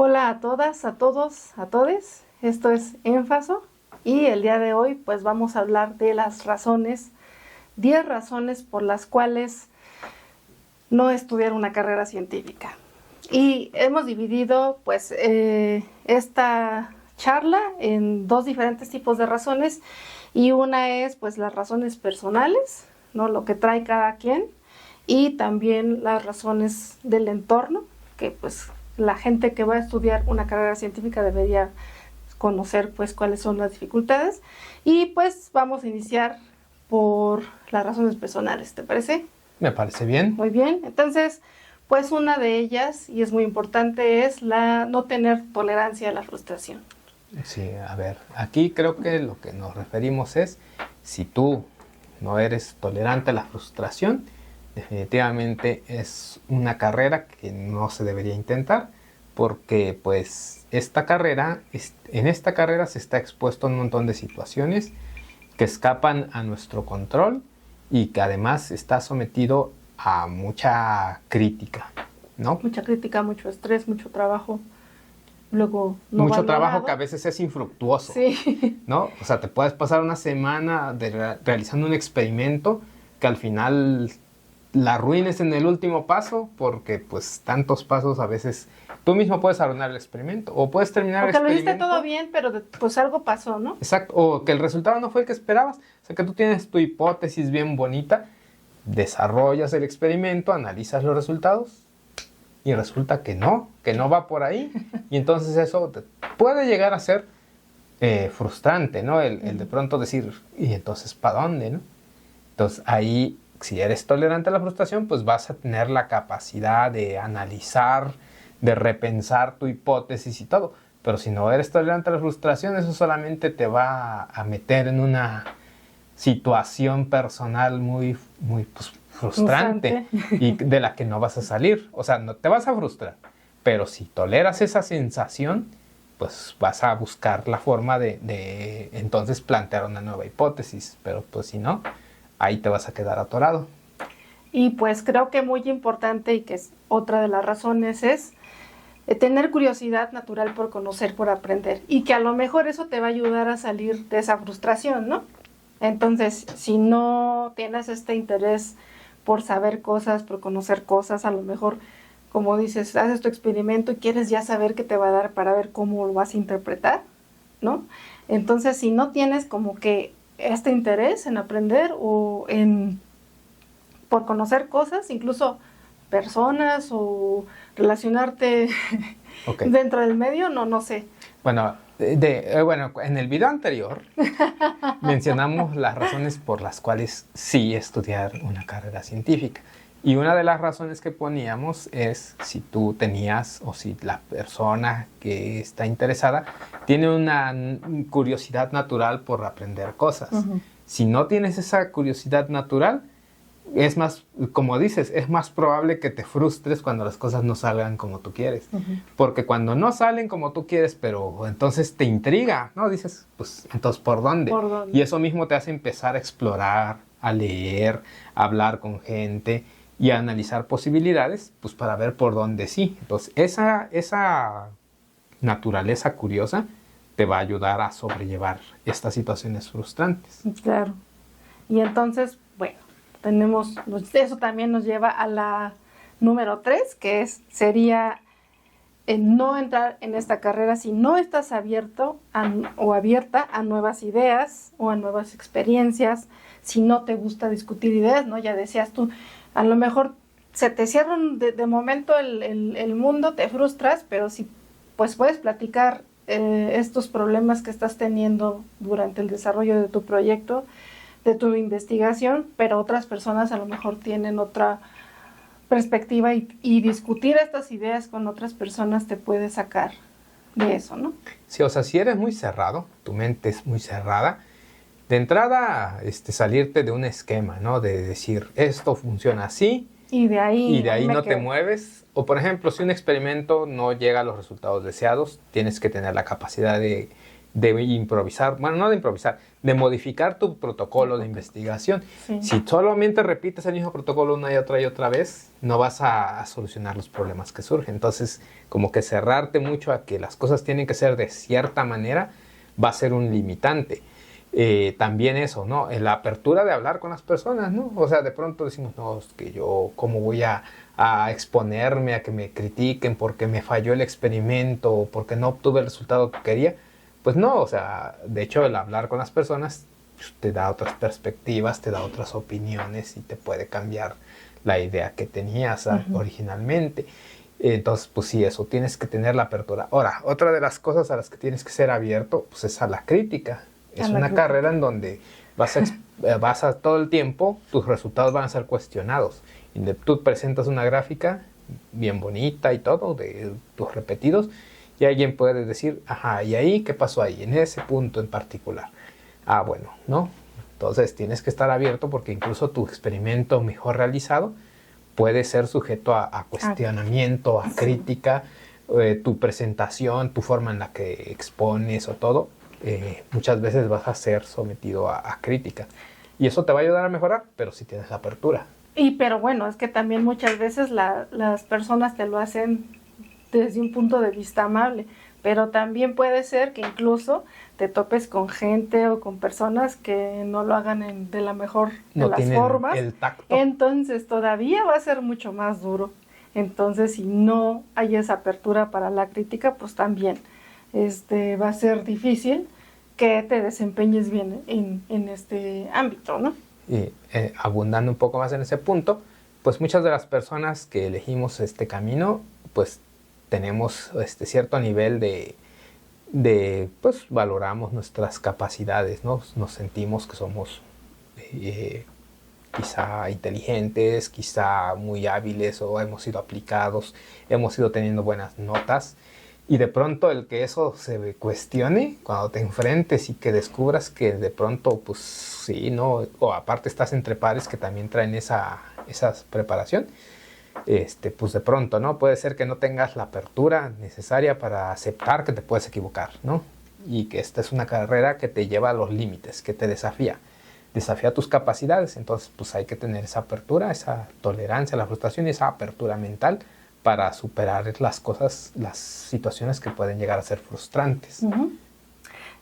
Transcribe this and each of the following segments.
Hola a todas, a todos, a todes. Esto es Énfaso y el día de hoy pues vamos a hablar de las razones, 10 razones por las cuales no estudiar una carrera científica. Y hemos dividido pues esta charla en dos diferentes tipos de razones y una es pues las razones personales, ¿no? Lo que trae cada quien, y también las razones del entorno, que pues la gente que va a estudiar una carrera científica debería conocer pues cuáles son las dificultades. Y pues vamos a iniciar por las razones personales, ¿te parece? Me parece bien. Muy bien, entonces pues una de ellas, y es muy importante, es la no tener tolerancia a la frustración. Sí, a ver, aquí creo que lo que nos referimos es, si tú no eres tolerante a la frustración, definitivamente es una carrera que no se debería intentar, porque pues en esta carrera se está expuesto a un montón de situaciones que escapan a nuestro control y que además está sometido a mucha crítica, ¿no? Mucha crítica, mucho estrés, mucho trabajo. Luego no mucho valorado. trabajo que a veces es infructuoso, sí. ¿no? O sea, te puedes pasar una semana realizando un experimento que al final la arruines en el último paso, porque pues tantos pasos a veces tú mismo puedes arruinar el experimento o puedes terminar el experimento. Porque lo hiciste todo bien, pero pues algo pasó, ¿no? Exacto, o que el resultado no fue el que esperabas. O sea, que tú tienes tu hipótesis bien bonita, desarrollas el experimento, analizas los resultados y resulta que no va por ahí. Y entonces eso puede llegar a ser frustrante, ¿no? El de pronto decir, ¿y entonces para dónde, no? Entonces ahí, si eres tolerante a la frustración, pues vas a tener la capacidad de analizar, de repensar tu hipótesis y todo. Pero si no eres tolerante a la frustración, eso solamente te va a meter en una situación personal muy pues, frustrante y de la que no vas a salir. O sea, no te vas a frustrar, pero si toleras esa sensación, pues vas a buscar la forma de entonces plantear una nueva hipótesis. Pero pues si no, ahí te vas a quedar atorado. Y pues creo que muy importante, y que es otra de las razones, es tener curiosidad natural por conocer, por aprender, y que a lo mejor eso te va a ayudar a salir de esa frustración, ¿no? Entonces, si no tienes este interés por saber cosas, por conocer cosas, a lo mejor, como dices, haces tu experimento y quieres ya saber qué te va a dar para ver cómo lo vas a interpretar, ¿no? Entonces, si no tienes como que este interés en aprender o por conocer cosas, incluso personas o relacionarte dentro del medio, no sé. Bueno, bueno, en el video anterior mencionamos las razones por las cuales sí estudiar una carrera científica. Y una de las razones que poníamos es si tú tenías o si la persona que está interesada tiene una curiosidad natural por aprender cosas. Uh-huh. Si no tienes esa curiosidad natural, es más, como dices, es más probable que te frustres cuando las cosas no salgan como tú quieres. Uh-huh. Porque cuando no salen como tú quieres, pero entonces te intriga, ¿no? Dices, pues, entonces, ¿por dónde? ¿Por dónde? Y eso mismo te hace empezar a explorar, a leer, a hablar con gente y a analizar posibilidades, pues, para ver por dónde sí. Entonces, esa naturaleza curiosa te va a ayudar a sobrellevar estas situaciones frustrantes. Claro. Y entonces, bueno, eso también nos lleva a la número 3, que sería no entrar en esta carrera si no estás abierto o abierta a nuevas ideas o a nuevas experiencias, si no te gusta discutir ideas, ¿no? Ya decías tú, a lo mejor se te cierran de momento el mundo, te frustras, pero si pues puedes platicar estos problemas que estás teniendo durante el desarrollo de tu proyecto, de tu investigación, pero otras personas a lo mejor tienen otra perspectiva y discutir estas ideas con otras personas te puede sacar de eso, ¿no? Sí, o sea, si eres muy cerrado, tu mente es muy cerrada, de entrada salirte de un esquema, ¿no? De decir, esto funciona así y de ahí no te mueves. O por ejemplo, si un experimento no llega a los resultados deseados, tienes que tener la capacidad de de improvisar, bueno, no de improvisar, de modificar tu protocolo de investigación. Sí. Si solamente repites el mismo protocolo una y otra vez, no vas a solucionar los problemas que surgen. Entonces, como que cerrarte mucho a que las cosas tienen que ser de cierta manera va a ser un limitante. También eso, ¿no? En la apertura de hablar con las personas, ¿no? O sea, de pronto decimos, no, es que yo, ¿cómo voy a exponerme a que me critiquen porque me falló el experimento o porque no obtuve el resultado que quería? Pues no, o sea, de hecho el hablar con las personas te da otras perspectivas, te da otras opiniones y te puede cambiar la idea que tenías originalmente. Entonces, pues sí, eso, tienes que tener la apertura. Ahora, otra de las cosas a las que tienes que ser abierto, pues es a la crítica. Es una carrera en donde vas a todo el tiempo, tus resultados van a ser cuestionados. Y tú presentas una gráfica bien bonita y todo, de tus repetidos, y alguien puede decir, ajá, ¿y ahí qué pasó ahí? En ese punto en particular. Ah, bueno, ¿no? Entonces tienes que estar abierto porque incluso tu experimento mejor realizado puede ser sujeto a cuestionamiento, a crítica, tu presentación, tu forma en la que expones o todo, muchas veces vas a ser sometido a crítica. Y eso te va a ayudar a mejorar, pero si tienes la apertura. Pero bueno, es que también muchas veces las personas te lo hacen desde un punto de vista amable, pero también puede ser que incluso te topes con gente o con personas que no lo hagan de la mejor de las formas. El tacto. Entonces todavía va a ser mucho más duro. Entonces, si no hay esa apertura para la crítica, pues también va a ser difícil que te desempeñes bien en este ámbito, ¿no? Y abundando un poco más en ese punto, pues muchas de las personas que elegimos este camino, pues tenemos cierto nivel pues valoramos nuestras capacidades, ¿no? Nos sentimos que somos quizá inteligentes, quizá muy hábiles o hemos sido aplicados, hemos ido teniendo buenas notas. Y de pronto el que eso se cuestione cuando te enfrentes y que descubras que de pronto, pues sí, ¿no? O aparte estás entre pares que también traen esa preparación, pues de pronto, ¿no? Puede ser que no tengas la apertura necesaria para aceptar que te puedes equivocar, ¿no? Y que esta es una carrera que te lleva a los límites, que te desafía tus capacidades. Entonces, pues hay que tener esa apertura, esa tolerancia a la frustración y esa apertura mental para superar las cosas, las situaciones que pueden llegar a ser frustrantes.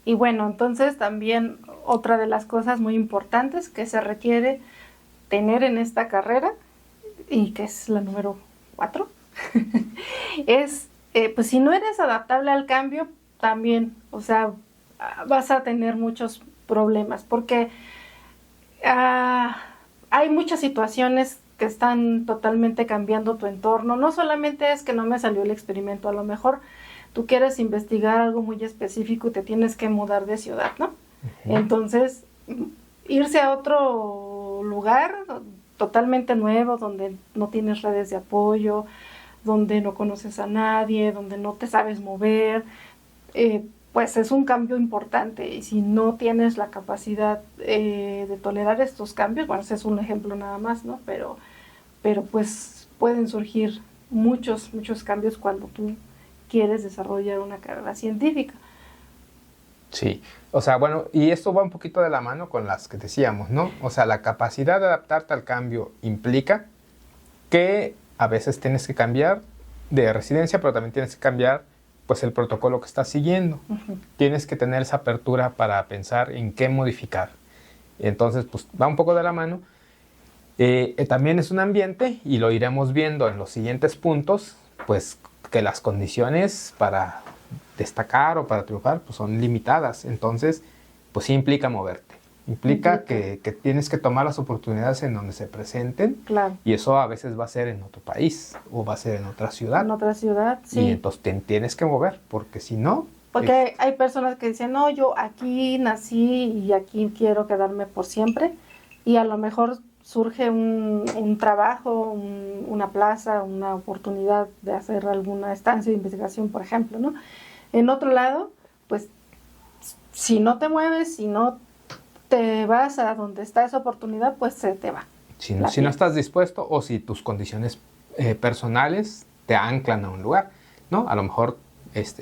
Y bueno, entonces también otra de las cosas muy importantes que se requiere tener en esta carrera, y que es la número 4, es, pues si no eres adaptable al cambio, también, o sea, vas a tener muchos problemas, porque hay muchas situaciones que están totalmente cambiando tu entorno. No solamente es que no me salió el experimento, a lo mejor tú quieres investigar algo muy específico y te tienes que mudar de ciudad, ¿no? Entonces, irse a otro lugar totalmente nuevo, donde no tienes redes de apoyo, donde no conoces a nadie, donde no te sabes mover, pues es un cambio importante. Y si no tienes la capacidad de tolerar estos cambios, bueno, ese es un ejemplo nada más, ¿no? Pero pues pueden surgir muchos cambios cuando tú quieres desarrollar una carrera científica. Sí, o sea, bueno, y esto va un poquito de la mano con las que decíamos, ¿no? O sea, la capacidad de adaptarte al cambio implica que a veces tienes que cambiar de residencia, pero también tienes que cambiar, pues, el protocolo que estás siguiendo. Tienes que tener esa apertura para pensar en qué modificar. Entonces, pues, va un poco de la mano. También es un ambiente, y lo iremos viendo en los siguientes puntos, pues, que las condiciones para destacar o para triunfar pues son limitadas. Entonces, pues sí implica moverte. Implica que tienes que tomar las oportunidades en donde se presenten. Claro. Y eso a veces va a ser en otro país o va a ser en otra ciudad. En otra ciudad, sí. Y entonces tienes que mover, porque si no... Porque hay personas que dicen, no, yo aquí nací y aquí quiero quedarme por siempre. Y a lo mejor surge un trabajo, una plaza, una oportunidad de hacer alguna estancia de investigación, por ejemplo, ¿no? En otro lado, pues, si no te mueves, si no te vas a donde está esa oportunidad, pues se te va. Si no estás dispuesto o si tus condiciones personales te anclan a un lugar, ¿no? A lo mejor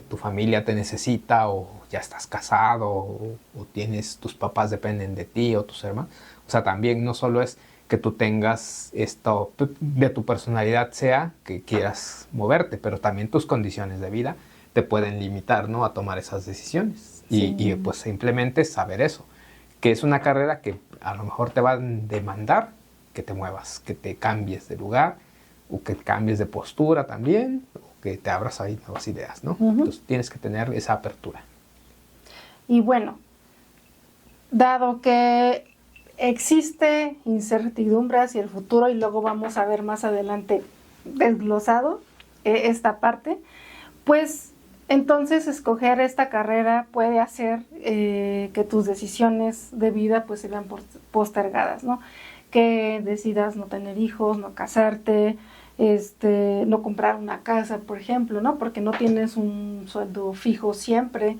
tu familia te necesita, o ya estás casado, o tienes, tus papás dependen de ti, o tus hermanos. O sea, también no solo es que tú tengas esto de tu personalidad sea que quieras moverte, pero también tus condiciones de vida te pueden limitar, ¿no?, a tomar esas decisiones. Sí. Y pues simplemente saber eso, que es una carrera que a lo mejor te va a demandar que te muevas, que te cambies de lugar, o que cambies de postura también, o que te abras ahí nuevas ideas, ¿no? Entonces tienes que tener esa apertura. Y bueno, dado que existe incertidumbre hacia el futuro, y luego vamos a ver más adelante desglosado esta parte, pues entonces escoger esta carrera puede hacer que tus decisiones de vida pues se vean postergadas, ¿no? Que decidas no tener hijos, no casarte, no comprar una casa, por ejemplo, ¿no? Porque no tienes un sueldo fijo siempre,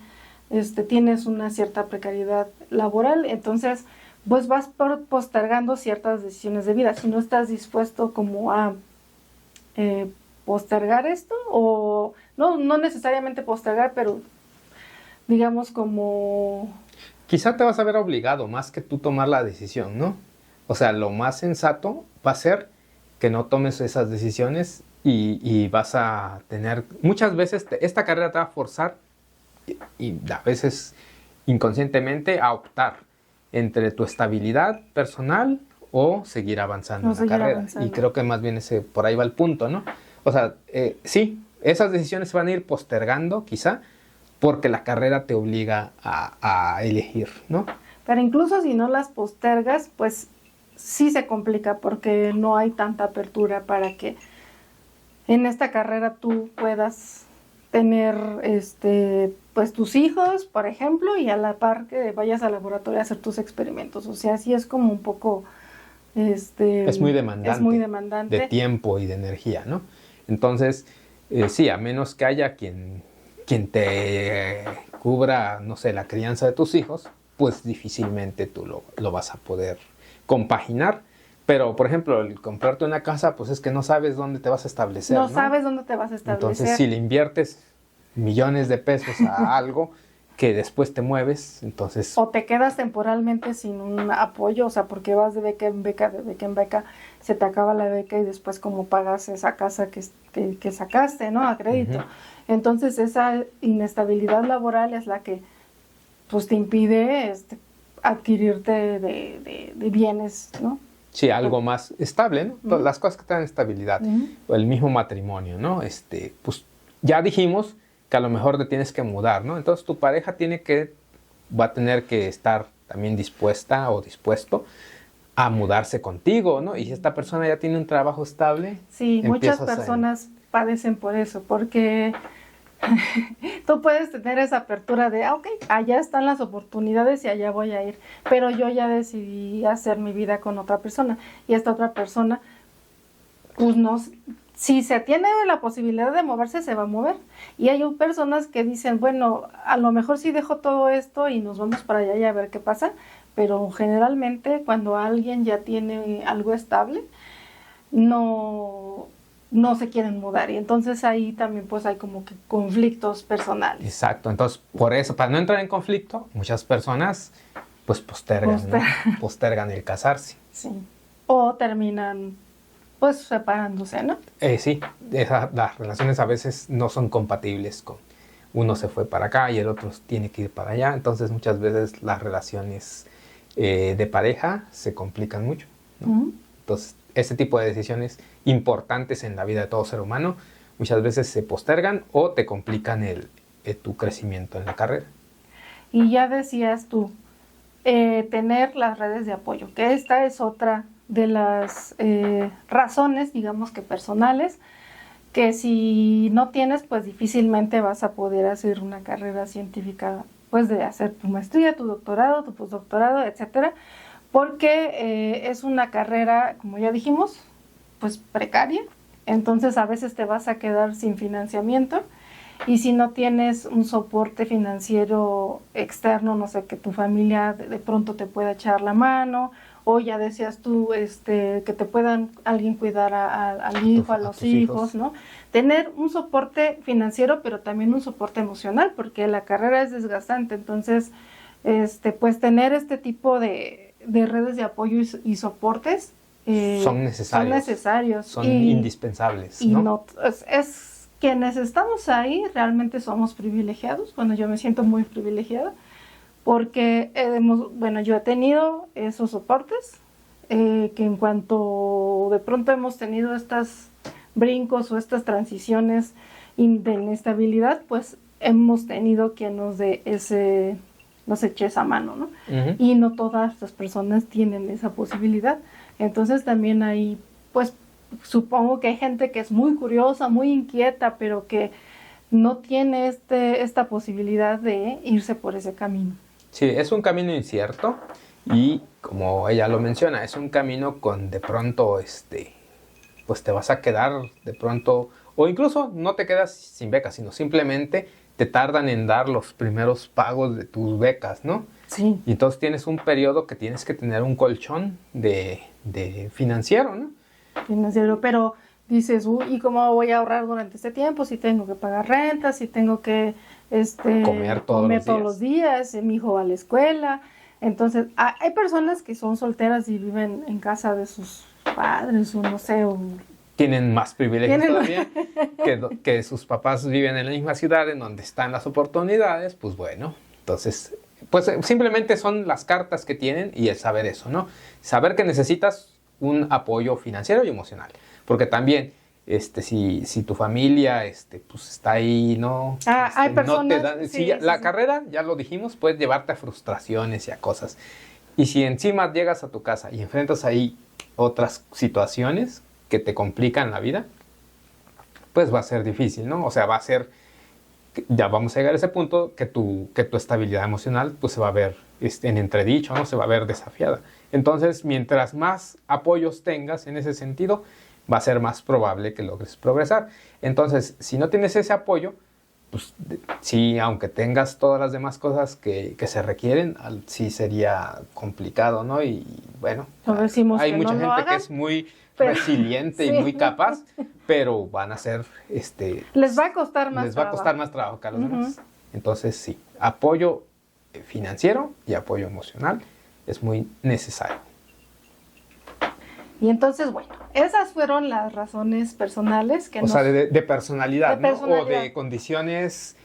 tienes una cierta precariedad laboral, entonces pues vas postergando ciertas decisiones de vida. Si no estás dispuesto como a postergar esto, o no necesariamente postergar, pero digamos como... Quizá te vas a ver obligado más que tú tomar la decisión, ¿no? O sea, lo más sensato va a ser que no tomes esas decisiones y vas a tener... Muchas veces esta carrera te va a forzar, y a veces inconscientemente, a optar entre tu estabilidad personal o seguir avanzando en la carrera. Y creo que más bien por ahí va el punto, ¿no? O sea, sí, esas decisiones se van a ir postergando quizá porque la carrera te obliga a elegir, ¿no? Pero incluso si no las postergas, pues sí se complica porque no hay tanta apertura para que en esta carrera tú puedas tener pues tus hijos, por ejemplo, y a la par que vayas al laboratorio a hacer tus experimentos. O sea, sí es como un poco es muy demandante. Es muy demandante. De tiempo y de energía, ¿no? Entonces, sí, a menos que haya quien te cubra, no sé, la crianza de tus hijos, pues difícilmente tú lo vas a poder compaginar. Pero, por ejemplo, el comprarte una casa, pues es que no sabes dónde te vas a establecer, ¿no? No sabes dónde te vas a establecer. Entonces, si le inviertes millones de pesos a algo que después te mueves, entonces... O te quedas temporalmente sin un apoyo, o sea, porque vas de beca en beca, de beca en beca, se te acaba la beca y después cómo pagas esa casa que sacaste, ¿no?, a crédito. Entonces, esa inestabilidad laboral es la que pues te impide adquirirte de bienes, ¿no? Sí, algo más estable, ¿no? Las cosas que te dan estabilidad. O el mismo matrimonio, ¿no? Pues ya dijimos que a lo mejor te tienes que mudar, ¿no? Entonces tu pareja va a tener que estar también dispuesta o dispuesto a mudarse contigo, ¿no? Y si esta persona ya tiene un trabajo estable... Sí, muchas personas padecen por eso, porque tú puedes tener esa apertura de, ok, allá están las oportunidades y allá voy a ir, pero yo ya decidí hacer mi vida con otra persona, y esta otra persona, pues no, si se tiene la posibilidad de moverse, se va a mover. Y hay personas que dicen, bueno, a lo mejor sí dejo todo esto y nos vamos para allá y a ver qué pasa, pero generalmente cuando alguien ya tiene algo estable, no se quieren mudar, y entonces ahí también pues hay como que conflictos personales. Exacto, entonces por eso, para no entrar en conflicto, muchas personas pues postergan, ¿no? Postergan el casarse. Sí, o terminan pues separándose, ¿no? Sí, las relaciones a veces no son compatibles con uno se fue para acá y el otro tiene que ir para allá, entonces muchas veces las relaciones de pareja se complican mucho, ¿no? Entonces, este tipo de decisiones importantes en la vida de todo ser humano muchas veces se postergan o te complican tu crecimiento en la carrera. Y ya decías tú, tener las redes de apoyo, que esta es otra de las razones, digamos que personales, que si no tienes, pues difícilmente vas a poder hacer una carrera científica, pues de hacer tu maestría, tu doctorado, tu postdoctorado, etcétera, porque es una carrera, como ya dijimos, pues precaria, entonces a veces te vas a quedar sin financiamiento, y si no tienes un soporte financiero externo, no sé, que tu familia de pronto te pueda echar la mano, o ya decías tú, que te puedan alguien cuidar al hijo, a los hijos, ¿no? Tener un soporte financiero, pero también un soporte emocional, porque la carrera es desgastante, entonces, pues tener este tipo de redes de apoyo y soportes son necesarios. Son indispensables, y ¿no? no es quienes estamos ahí realmente somos privilegiados. Bueno, yo me siento muy privilegiada porque yo he tenido esos soportes que en cuanto de pronto hemos tenido estos brincos o estas transiciones de inestabilidad, pues hemos tenido quien nos eche esa mano, ¿no? Uh-huh. Y no todas las personas tienen esa posibilidad. Entonces también hay, pues supongo que hay gente que es muy curiosa, muy inquieta, pero que no tiene esta posibilidad de irse por ese camino. Sí, es un camino incierto y como ella lo menciona, es un camino con de pronto, pues te vas a quedar de pronto, o incluso no te quedas sin becas, sino simplemente te tardan en dar los primeros pagos de tus becas, ¿no? Sí. Y entonces tienes un periodo que tienes que tener un colchón de financiero, ¿no? Financiero, pero dices, ¿y cómo voy a ahorrar durante este tiempo? Si tengo que pagar renta, si tengo que comer todos los días, mi hijo va a la escuela. Entonces, hay personas que son solteras y viven en casa de sus padres o no sé, tienen más privilegios todavía, que sus papás viven en la misma ciudad en donde están las oportunidades, pues bueno, entonces, pues simplemente son las cartas que tienen y el saber eso, ¿no? Saber que necesitas un apoyo financiero y emocional, porque también, si tu familia, pues está ahí, ¿no? Hay personas, no te da, la carrera, ya lo dijimos, puede llevarte a frustraciones y a cosas, y si encima llegas a tu casa y enfrentas ahí otras situaciones que te complican la vida, pues va a ser difícil, ¿no? O sea, va a ser, ya vamos a llegar a ese punto que tu estabilidad emocional pues se va a ver en entredicho, ¿no? Se va a ver desafiada. Entonces, mientras más apoyos tengas en ese sentido, va a ser más probable que logres progresar. Entonces, si no tienes ese apoyo, pues sí, aunque tengas todas las demás cosas que se requieren, sí sería complicado, ¿no? Y bueno, hay mucha gente que es muy resiliente y muy capaz, pero van a ser, les va a costar más les va a costar más trabajo que a los demás. Entonces sí, apoyo financiero y apoyo emocional es muy necesario. Y entonces, bueno, esas fueron las razones personales que sea, de personalidad, ¿no? O de condiciones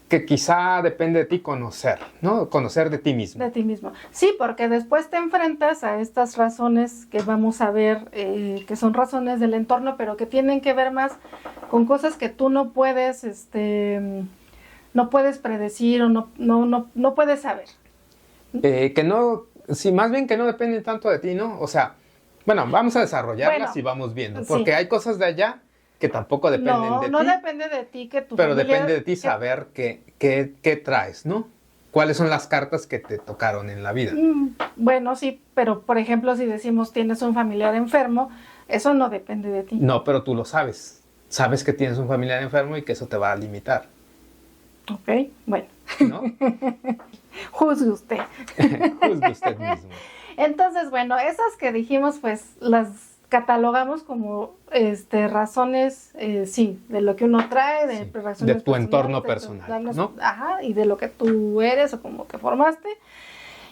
que quizá depende de ti conocer, ¿no? Conocer de ti mismo. De ti mismo. Sí, porque después te enfrentas a estas razones que vamos a ver, que son razones del entorno, pero que tienen que ver más con cosas que tú no puedes, no puedes predecir o no puedes saber. Más bien que no dependen tanto de ti, ¿no? O sea, bueno, vamos a desarrollarlas y vamos viendo, porque hay cosas de allá que tampoco dependen de ti. No depende de ti que tu pero familia, depende de ti saber qué traes, ¿no? ¿Cuáles son las cartas que te tocaron en la vida? Bueno, sí, pero por ejemplo, si decimos tienes un familiar enfermo, eso no depende de ti. No, pero tú lo sabes. Sabes que tienes un familiar enfermo y que eso te va a limitar. Ok, bueno. ¿No? Juzgue usted. Juzgue usted mismo. Entonces, bueno, esas que dijimos, pues las catalogamos como razones, sí, de lo que uno trae, de tu entorno personal, ¿no? Ajá, y de lo que tú eres o como te formaste.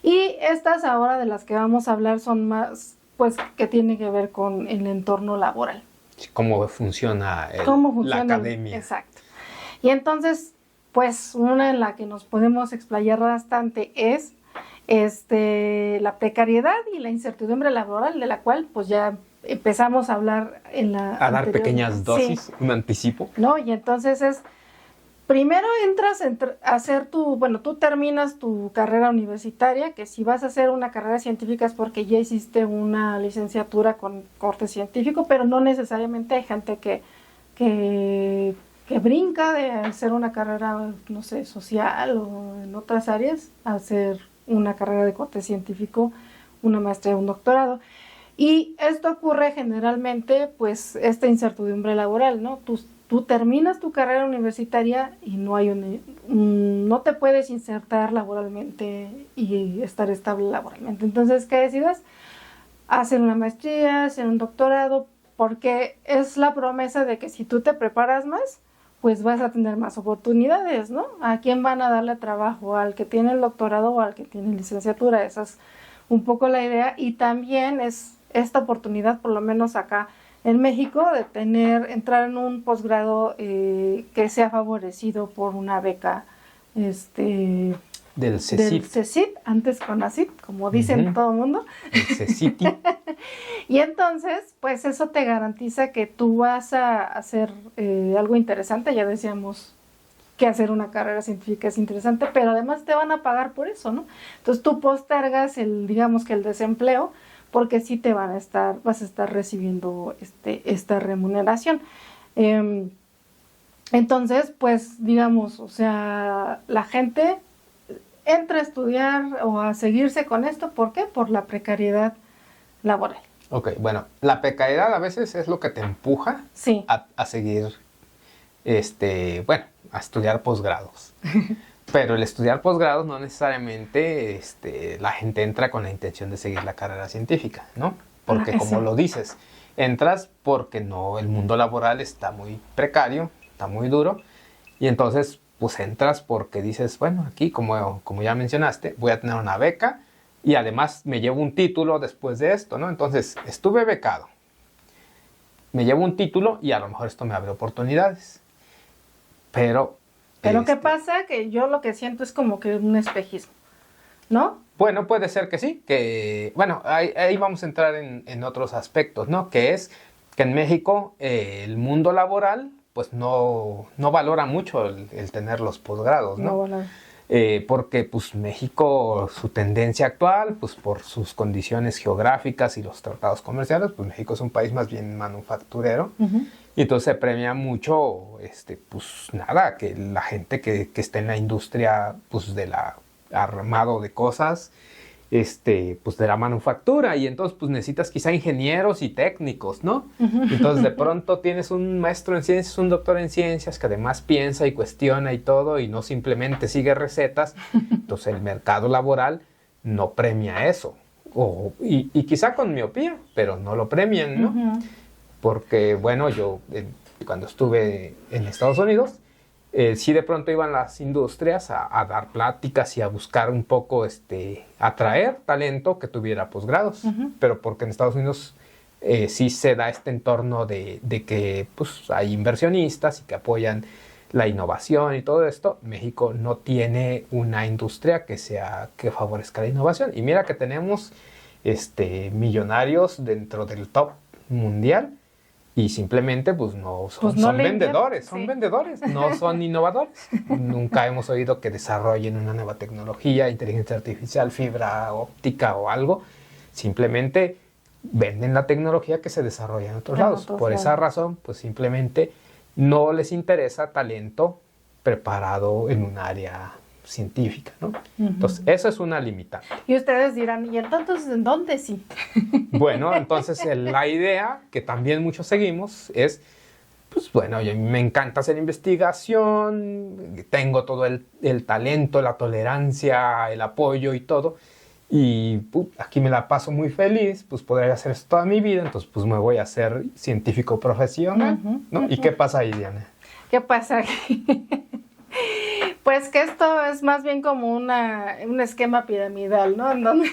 Y estas ahora de las que vamos a hablar son más, pues, que tienen que ver con el entorno laboral. Cómo funciona la academia. Exacto. Y entonces, pues, una en la que nos podemos explayar bastante es la precariedad y la incertidumbre laboral, de la cual pues ya empezamos a hablar en la a dar pequeñas dosis, sí. Un anticipo. No, y entonces primero entras a hacer tú terminas tu carrera universitaria, que si vas a hacer una carrera científica es porque ya hiciste una licenciatura con corte científico, pero no necesariamente. Hay gente que brinca de hacer una carrera, no sé, social o en otras áreas, a hacer una carrera de corte científico, una maestría, un doctorado. Y esto ocurre generalmente, pues, esta incertidumbre laboral, ¿no? Tú terminas tu carrera universitaria y no te puedes insertar laboralmente y estar estable laboralmente. Entonces, ¿qué decides? hacen una maestría, hacen un doctorado, porque es la promesa de que si tú te preparas más, pues vas a tener más oportunidades, ¿no? ¿A quién van a darle trabajo? ¿Al que tiene el doctorado o al que tiene licenciatura? Esa es un poco la idea. Y también es esta oportunidad, por lo menos acá en México, de entrar en un posgrado que sea favorecido por una beca del CECIT, antes CONACYT, como dicen todo el mundo. El CECITI. Y entonces, pues eso te garantiza que tú vas a hacer algo interesante. Ya decíamos que hacer una carrera científica es interesante, pero además te van a pagar por eso, ¿no? Entonces tú postergas digamos que el desempleo, porque sí vas a estar recibiendo esta remuneración. Entonces, pues, digamos, o sea, la gente entra a estudiar o a seguirse con esto, ¿por qué? Por la precariedad laboral. Ok, bueno, la precariedad a veces es lo que te empuja sí. a seguir, bueno, a estudiar posgrados. Pero el estudiar posgrados no necesariamente la gente entra con la intención de seguir la carrera científica, ¿no? Porque como lo dices, entras porque el mundo laboral está muy precario, está muy duro, y entonces pues entras porque dices, bueno, aquí como ya mencionaste, voy a tener una beca y además me llevo un título después de esto, ¿no? Entonces estuve becado, me llevo un título y a lo mejor esto me abre oportunidades, pero ¿qué pasa? Que yo lo que siento es como que un espejismo, ¿no? Bueno, puede ser que sí, bueno, ahí vamos a entrar en otros aspectos, ¿no? Que es que en México el mundo laboral pues no valora mucho el tener los posgrados, ¿no? No valora. Porque pues México, su tendencia actual, pues por sus condiciones geográficas y los tratados comerciales, pues México es un país más bien manufacturero. Y entonces se premia mucho, pues nada, que la gente que esté en la industria, pues del armado de cosas, pues de la manufactura, y entonces pues necesitas quizá ingenieros y técnicos, ¿no? Entonces de pronto tienes un maestro en ciencias, un doctor en ciencias que además piensa y cuestiona y todo, y no simplemente sigue recetas. Entonces el mercado laboral no premia eso, y quizá con miopía, pero no lo premian, ¿no? Porque bueno, yo cuando estuve en Estados Unidos, sí de pronto iban las industrias a dar pláticas y a buscar un poco, atraer talento que tuviera posgrados, pero porque en Estados Unidos sí se da este entorno de que pues, hay inversionistas y que apoyan la innovación y todo esto. México no tiene una industria que favorezca la innovación, y mira que tenemos millonarios dentro del top mundial, y simplemente pues no son vendedores, son vendedores, no son innovadores. Nunca hemos oído que desarrollen una nueva tecnología, inteligencia artificial, fibra óptica o algo. Simplemente venden la tecnología que se desarrolla en otros lados. Por esa razón, pues simplemente no les interesa talento preparado en un área científica, ¿no? Entonces, eso es una limitante. Y ustedes dirán, ¿y entonces en dónde sí? Bueno, entonces la idea que también muchos seguimos es, pues bueno, me encanta hacer investigación, tengo todo el talento, la tolerancia, el apoyo y todo, y aquí me la paso muy feliz, pues podría hacer esto toda mi vida, entonces pues me voy a hacer científico profesional, ¿no? ¿Y qué pasa ahí, Diana? ¿Qué pasa aquí? Pues que esto es más bien como un esquema piramidal, ¿no? En donde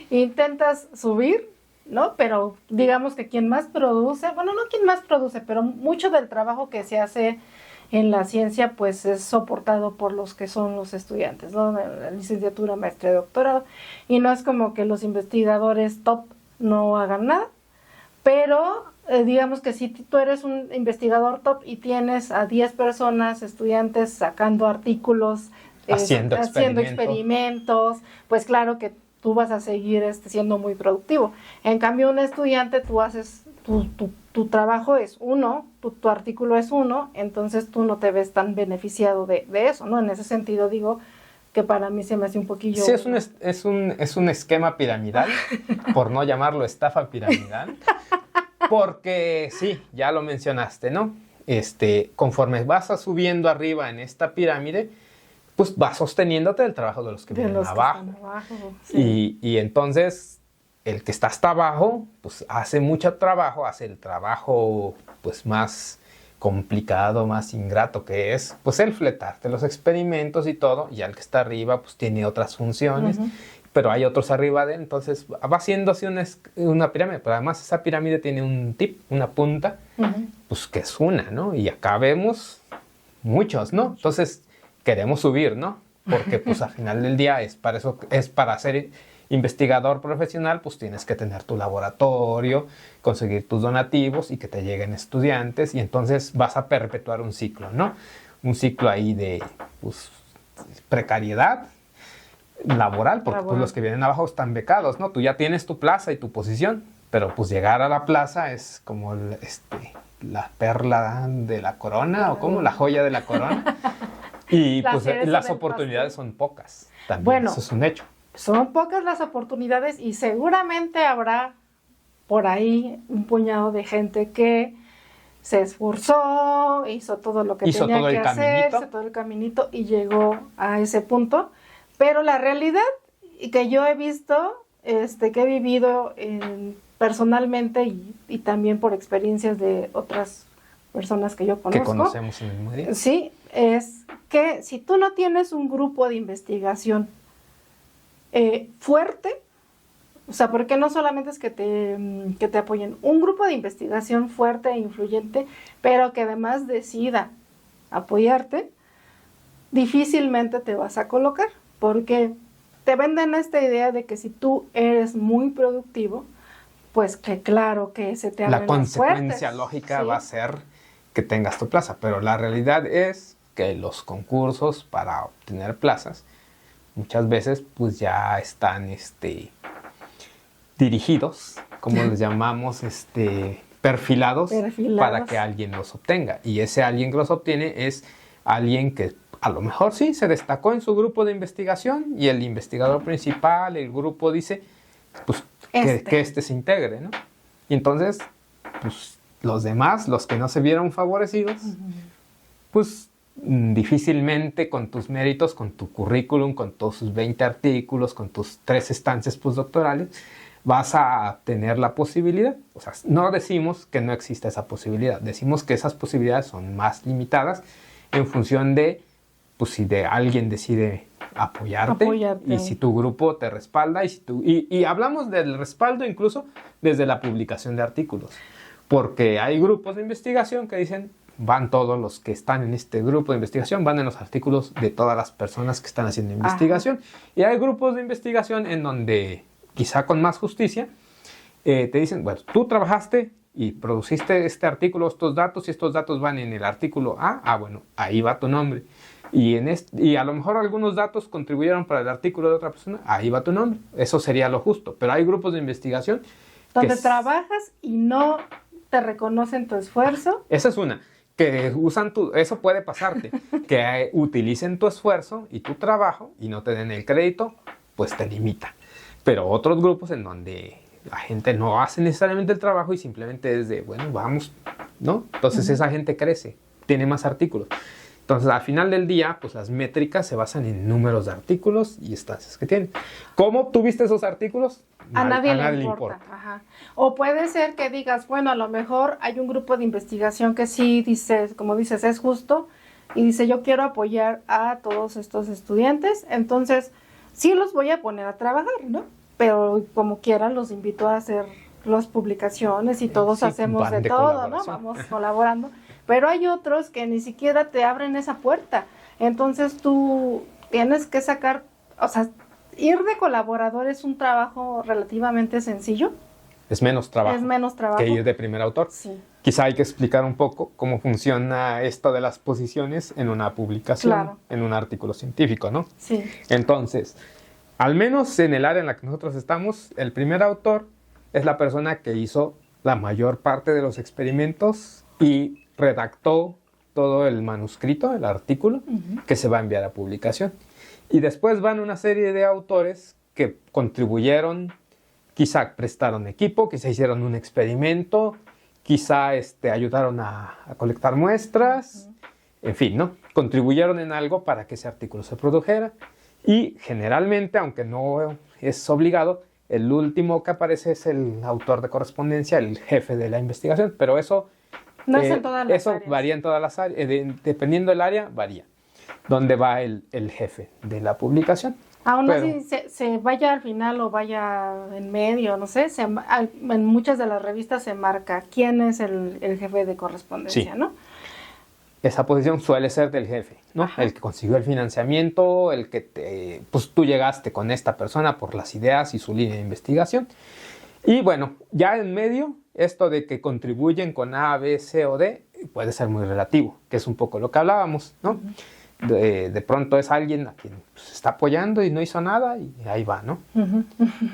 intentas subir, ¿no? Pero digamos que quien más produce, bueno, no quien más produce, pero mucho del trabajo que se hace en la ciencia, pues es soportado por los que son los estudiantes, ¿no? La licenciatura, maestría, doctorado. Y no es como que los investigadores top no hagan nada, pero digamos que si tú eres un investigador top y tienes a 10 personas, estudiantes, sacando artículos, haciendo experimentos, pues claro que tú vas a seguir siendo muy productivo. En cambio, un estudiante, tú haces, tu trabajo es uno, tu artículo es uno, entonces tú no te ves tan beneficiado de eso, ¿no? En ese sentido digo que para mí se me hace un poquillo... Sí, es un esquema piramidal, por no llamarlo estafa piramidal. Porque sí, ya lo mencionaste, ¿no? Conforme vas subiendo arriba en esta pirámide, pues vas sosteniéndote del trabajo de los que vienen abajo. Sí. Y entonces, el que está hasta abajo, pues hace mucho trabajo, hace el trabajo pues más complicado, más ingrato, que es pues el fletarte los experimentos y todo, y al que está arriba pues tiene otras funciones, pero hay otros arriba de él, entonces va haciendo así una pirámide, pero además esa pirámide tiene un tip, una punta, pues que es una, ¿no? Y acá vemos muchos, ¿no? Entonces queremos subir, ¿no? Porque pues al final del día es para eso, es para ser investigador profesional, pues tienes que tener tu laboratorio, conseguir tus donativos y que te lleguen estudiantes, y entonces vas a perpetuar un ciclo, ¿no? Un ciclo ahí de pues, precariedad laboral, porque pues, los que vienen abajo están becados, ¿no? Tú ya tienes tu plaza y tu posición, pero pues llegar a la plaza es como la perla de la corona, o como la joya de la corona, y pues las oportunidades son pocas, también, bueno, eso es un hecho. Son pocas las oportunidades y seguramente habrá por ahí un puñado de gente que se esforzó, hizo todo lo que tenía que hacer, hizo todo el caminito y llegó a ese punto. Pero la realidad que yo he visto, que he vivido personalmente y también por experiencias de otras personas que yo conozco. Que conocemos en el medio. Sí, es que si tú no tienes un grupo de investigación fuerte, o sea, porque no solamente es que te apoyen, un grupo de investigación fuerte e influyente, pero que además decida apoyarte, difícilmente te vas a colocar, porque te venden esta idea de que si tú eres muy productivo, pues que claro que se te abren las puertas. La consecuencia lógica va a ser que tengas tu plaza, pero la realidad es que los concursos para obtener plazas muchas veces pues ya están dirigidos, como les llamamos, perfilados para que alguien los obtenga. Y ese alguien que los obtiene es alguien que a lo mejor sí se destacó en su grupo de investigación y el investigador principal, el grupo dice pues que se integre, ¿no? Y entonces pues los demás, los que no se vieron favorecidos, pues difícilmente con tus méritos, con tu currículum, con todos sus 20 artículos, con tus 3 estancias postdoctorales, vas a tener la posibilidad. O sea, no decimos que no exista esa posibilidad, decimos que esas posibilidades son más limitadas en función de, pues si alguien decide apoyarte. Y si tu grupo te respalda, y hablamos del respaldo incluso desde la publicación de artículos, porque hay grupos de investigación que dicen, van todos los que están en este grupo de investigación, van en los artículos de todas las personas que están haciendo investigación. Y hay grupos de investigación en donde, quizá con más justicia, te dicen, bueno, tú trabajaste y produciste este artículo, estos datos, y estos datos van en el artículo A, bueno, ahí va tu nombre. Y a lo mejor algunos datos contribuyeron para el artículo de otra persona, ahí va tu nombre. Eso sería lo justo. Pero hay grupos de investigación donde trabajas y no te reconocen tu esfuerzo. Esa es una. Que usan eso puede pasarte, que utilicen tu esfuerzo y tu trabajo y no te den el crédito, pues te limita. Pero otros grupos en donde la gente no hace necesariamente el trabajo y simplemente es de, bueno, vamos, ¿no? Entonces esa gente crece, tiene más artículos. Entonces, al final del día, pues las métricas se basan en números de artículos y estancias que tienen. ¿Cómo obtuviste esos artículos? A nadie le importa. Ajá. O puede ser que digas, bueno, a lo mejor hay un grupo de investigación que sí dice, como dices, es justo, y dice, yo quiero apoyar a todos estos estudiantes, entonces sí los voy a poner a trabajar, ¿no? Pero como quieran, los invito a hacer las publicaciones y todos hacemos de todo, ¿no? Vamos colaborando. Pero hay otros que ni siquiera te abren esa puerta. Entonces tú tienes que sacar, o sea, ir de colaborador es un trabajo relativamente sencillo. Es menos trabajo. Es menos trabajo que ir de primer autor. Sí. Quizá hay que explicar un poco cómo funciona esto de las posiciones en una publicación, en un artículo científico, ¿no? Sí. Entonces, al menos en el área en la que nosotros estamos, el primer autor es la persona que hizo la mayor parte de los experimentos y redactó todo el manuscrito, el artículo, que se va a enviar a publicación. Y después van una serie de autores que contribuyeron, quizá prestaron equipo, quizá hicieron un experimento, quizá ayudaron a colectar muestras, en fin, ¿no? Contribuyeron en algo para que ese artículo se produjera. Y generalmente, aunque no es obligado, el último que aparece es el autor de correspondencia, el jefe de la investigación, pero eso, No es en todas las áreas. varía en todas las áreas, dependiendo del área, varía. ¿Dónde va el jefe de la publicación? Aún Pero- así, se vaya al final o vaya en medio, no sé, en muchas de las revistas se marca quién es el jefe de correspondencia, Sí. ¿no? Esa posición suele ser del jefe, ¿no? Ajá. El que consiguió el financiamiento, el que pues tú llegaste con esta persona por las ideas y su línea de investigación. Y bueno, ya en medio, esto de que contribuyen con A, B, C o D puede ser muy relativo, que es un poco lo que hablábamos, ¿no? De pronto es alguien a quien se está apoyando y no hizo nada y ahí va, ¿no? Ujú.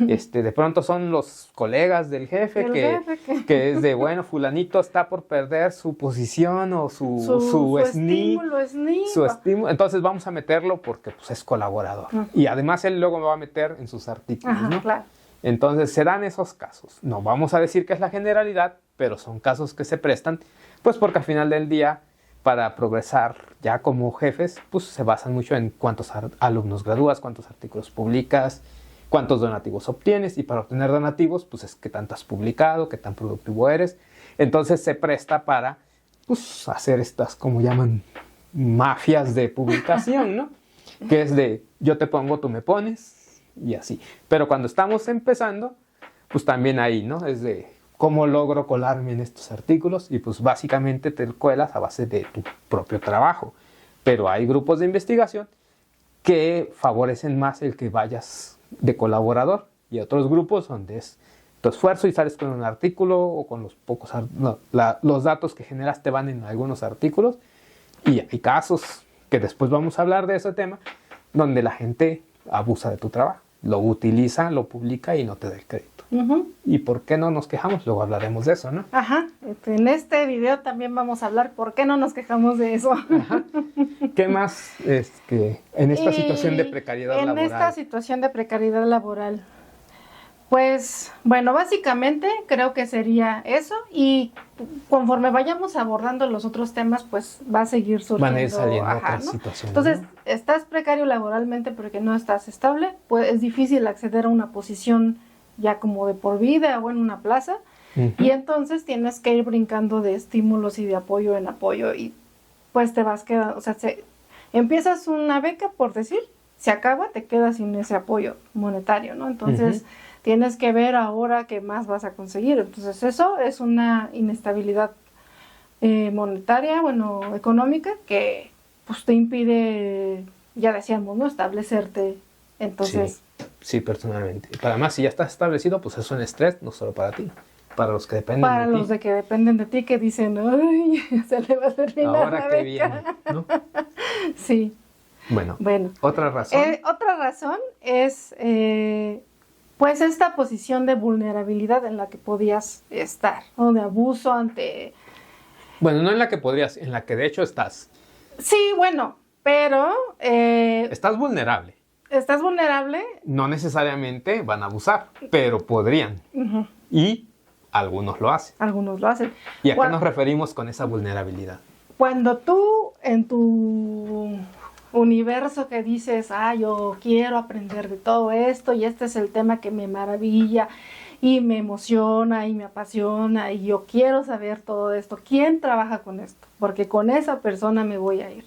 De pronto son los colegas del jefe El que, jefe que es de, bueno, fulanito está por perder su posición o su SNI, estímulo, SNI. su estímulo, entonces vamos a meterlo porque pues, es colaborador. Ujú. Y además él luego me va a meter en sus artículos, Ajá, ¿no? claro. Entonces se dan esos casos. No vamos a decir que es la generalidad, pero son casos que se prestan, pues porque al final del día, para progresar ya como jefes, pues se basan mucho en cuántos alumnos gradúas, cuántos artículos publicas, cuántos donativos obtienes, y para obtener donativos, pues es qué tanto has publicado, qué tan productivo eres. Entonces se presta para, pues, hacer estas, como llaman, mafias de publicación, ¿no? Que es de, yo te pongo, tú me pones, y así. Pero cuando estamos empezando, pues también ahí, ¿no? Es de cómo logro colarme en estos artículos, y pues básicamente te cuelas a base de tu propio trabajo. Pero hay grupos de investigación que favorecen más el que vayas de colaborador, y otros grupos donde es tu esfuerzo y sales con un artículo o con los pocos los datos que generas te van en algunos artículos, y hay casos que después vamos a hablar de ese tema donde la gente abusa de tu trabajo, lo utiliza, lo publica y no te da el crédito. Ujú. ¿Y por qué no nos quejamos? Luego hablaremos de eso, ¿no? Ajá, en este video también vamos a hablar por qué no nos quejamos de eso. Ajá. ¿Qué más que en esta Y situación de precariedad en laboral? esta situación de precariedad laboral, pues bueno, básicamente creo que sería eso, y conforme vayamos abordando los otros temas, pues va a seguir surgiendo. Van a ir saliendo ajá, otras ¿no? situaciones. Entonces, ¿no? estás precario laboralmente porque no estás estable, pues es difícil acceder a una posición ya como de por vida o en una plaza, Ujú. y entonces tienes que ir brincando de estímulos y de apoyo en apoyo, y pues te vas quedando, o sea, empiezas una beca, por decir, se acaba, te quedas sin ese apoyo monetario, ¿no? Entonces, tienes que ver ahora qué más vas a conseguir. Entonces, eso es una inestabilidad monetaria, bueno, económica, que pues te impide, ya decíamos, ¿no? Establecerte. Entonces, Sí, personalmente. Para más, si ya estás establecido, pues es un estrés, no solo para ti, para los que dependen para de los ti. de que dependen de ti, que dicen, ay, se le va a terminar la Ahora que beca. viene, ¿no? Sí, Bueno, bueno. otra razón. Otra razón es, pues, esta posición de vulnerabilidad en la que podías estar, ¿no? De abuso ante... Bueno, no en la que podrías, en la que de hecho estás. Sí, bueno, pero Estás vulnerable. estás vulnerable. No necesariamente van a abusar, pero podrían. Ujú, Y algunos lo hacen. algunos lo hacen. ¿Y a qué Cuando- nos referimos con esa vulnerabilidad? Cuando tú en tu universo que dices, yo quiero aprender de todo esto y este es el tema que me maravilla y me emociona y me apasiona y yo quiero saber todo esto, ¿quién trabaja con esto? Porque con esa persona me voy a ir.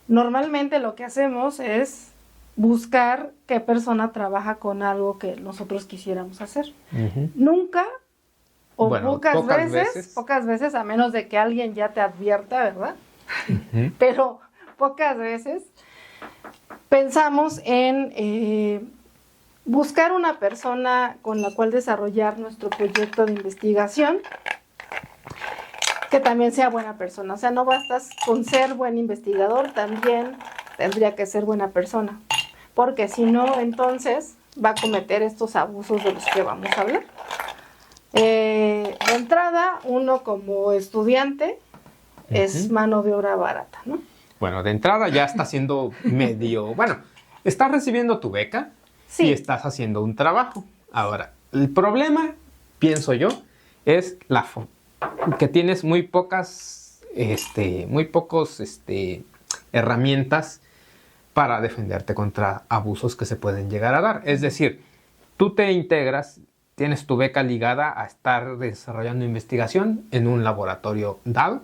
Normalmente lo que hacemos es buscar qué persona trabaja con algo que nosotros quisiéramos hacer. Ujú. Nunca o Bueno, pocas veces, a menos de que alguien ya te advierta, ¿verdad? Ujú. Pero pocas veces pensamos en buscar una persona con la cual desarrollar nuestro proyecto de investigación que también sea buena persona. O sea, no bastas con ser buen investigador, también tendría que ser buena persona, porque si no, entonces va a cometer estos abusos de los que vamos a hablar. De entrada, uno como estudiante es mano de obra barata, ¿no? Bueno, de entrada ya está haciendo medio... Bueno, estás recibiendo tu beca Sí. y estás haciendo un trabajo. Ahora, el problema, pienso yo, es que tienes muy pocos herramientas para defenderte contra abusos que se pueden llegar a dar. Es decir, tú te integras, tienes tu beca ligada a estar desarrollando investigación en un laboratorio dado.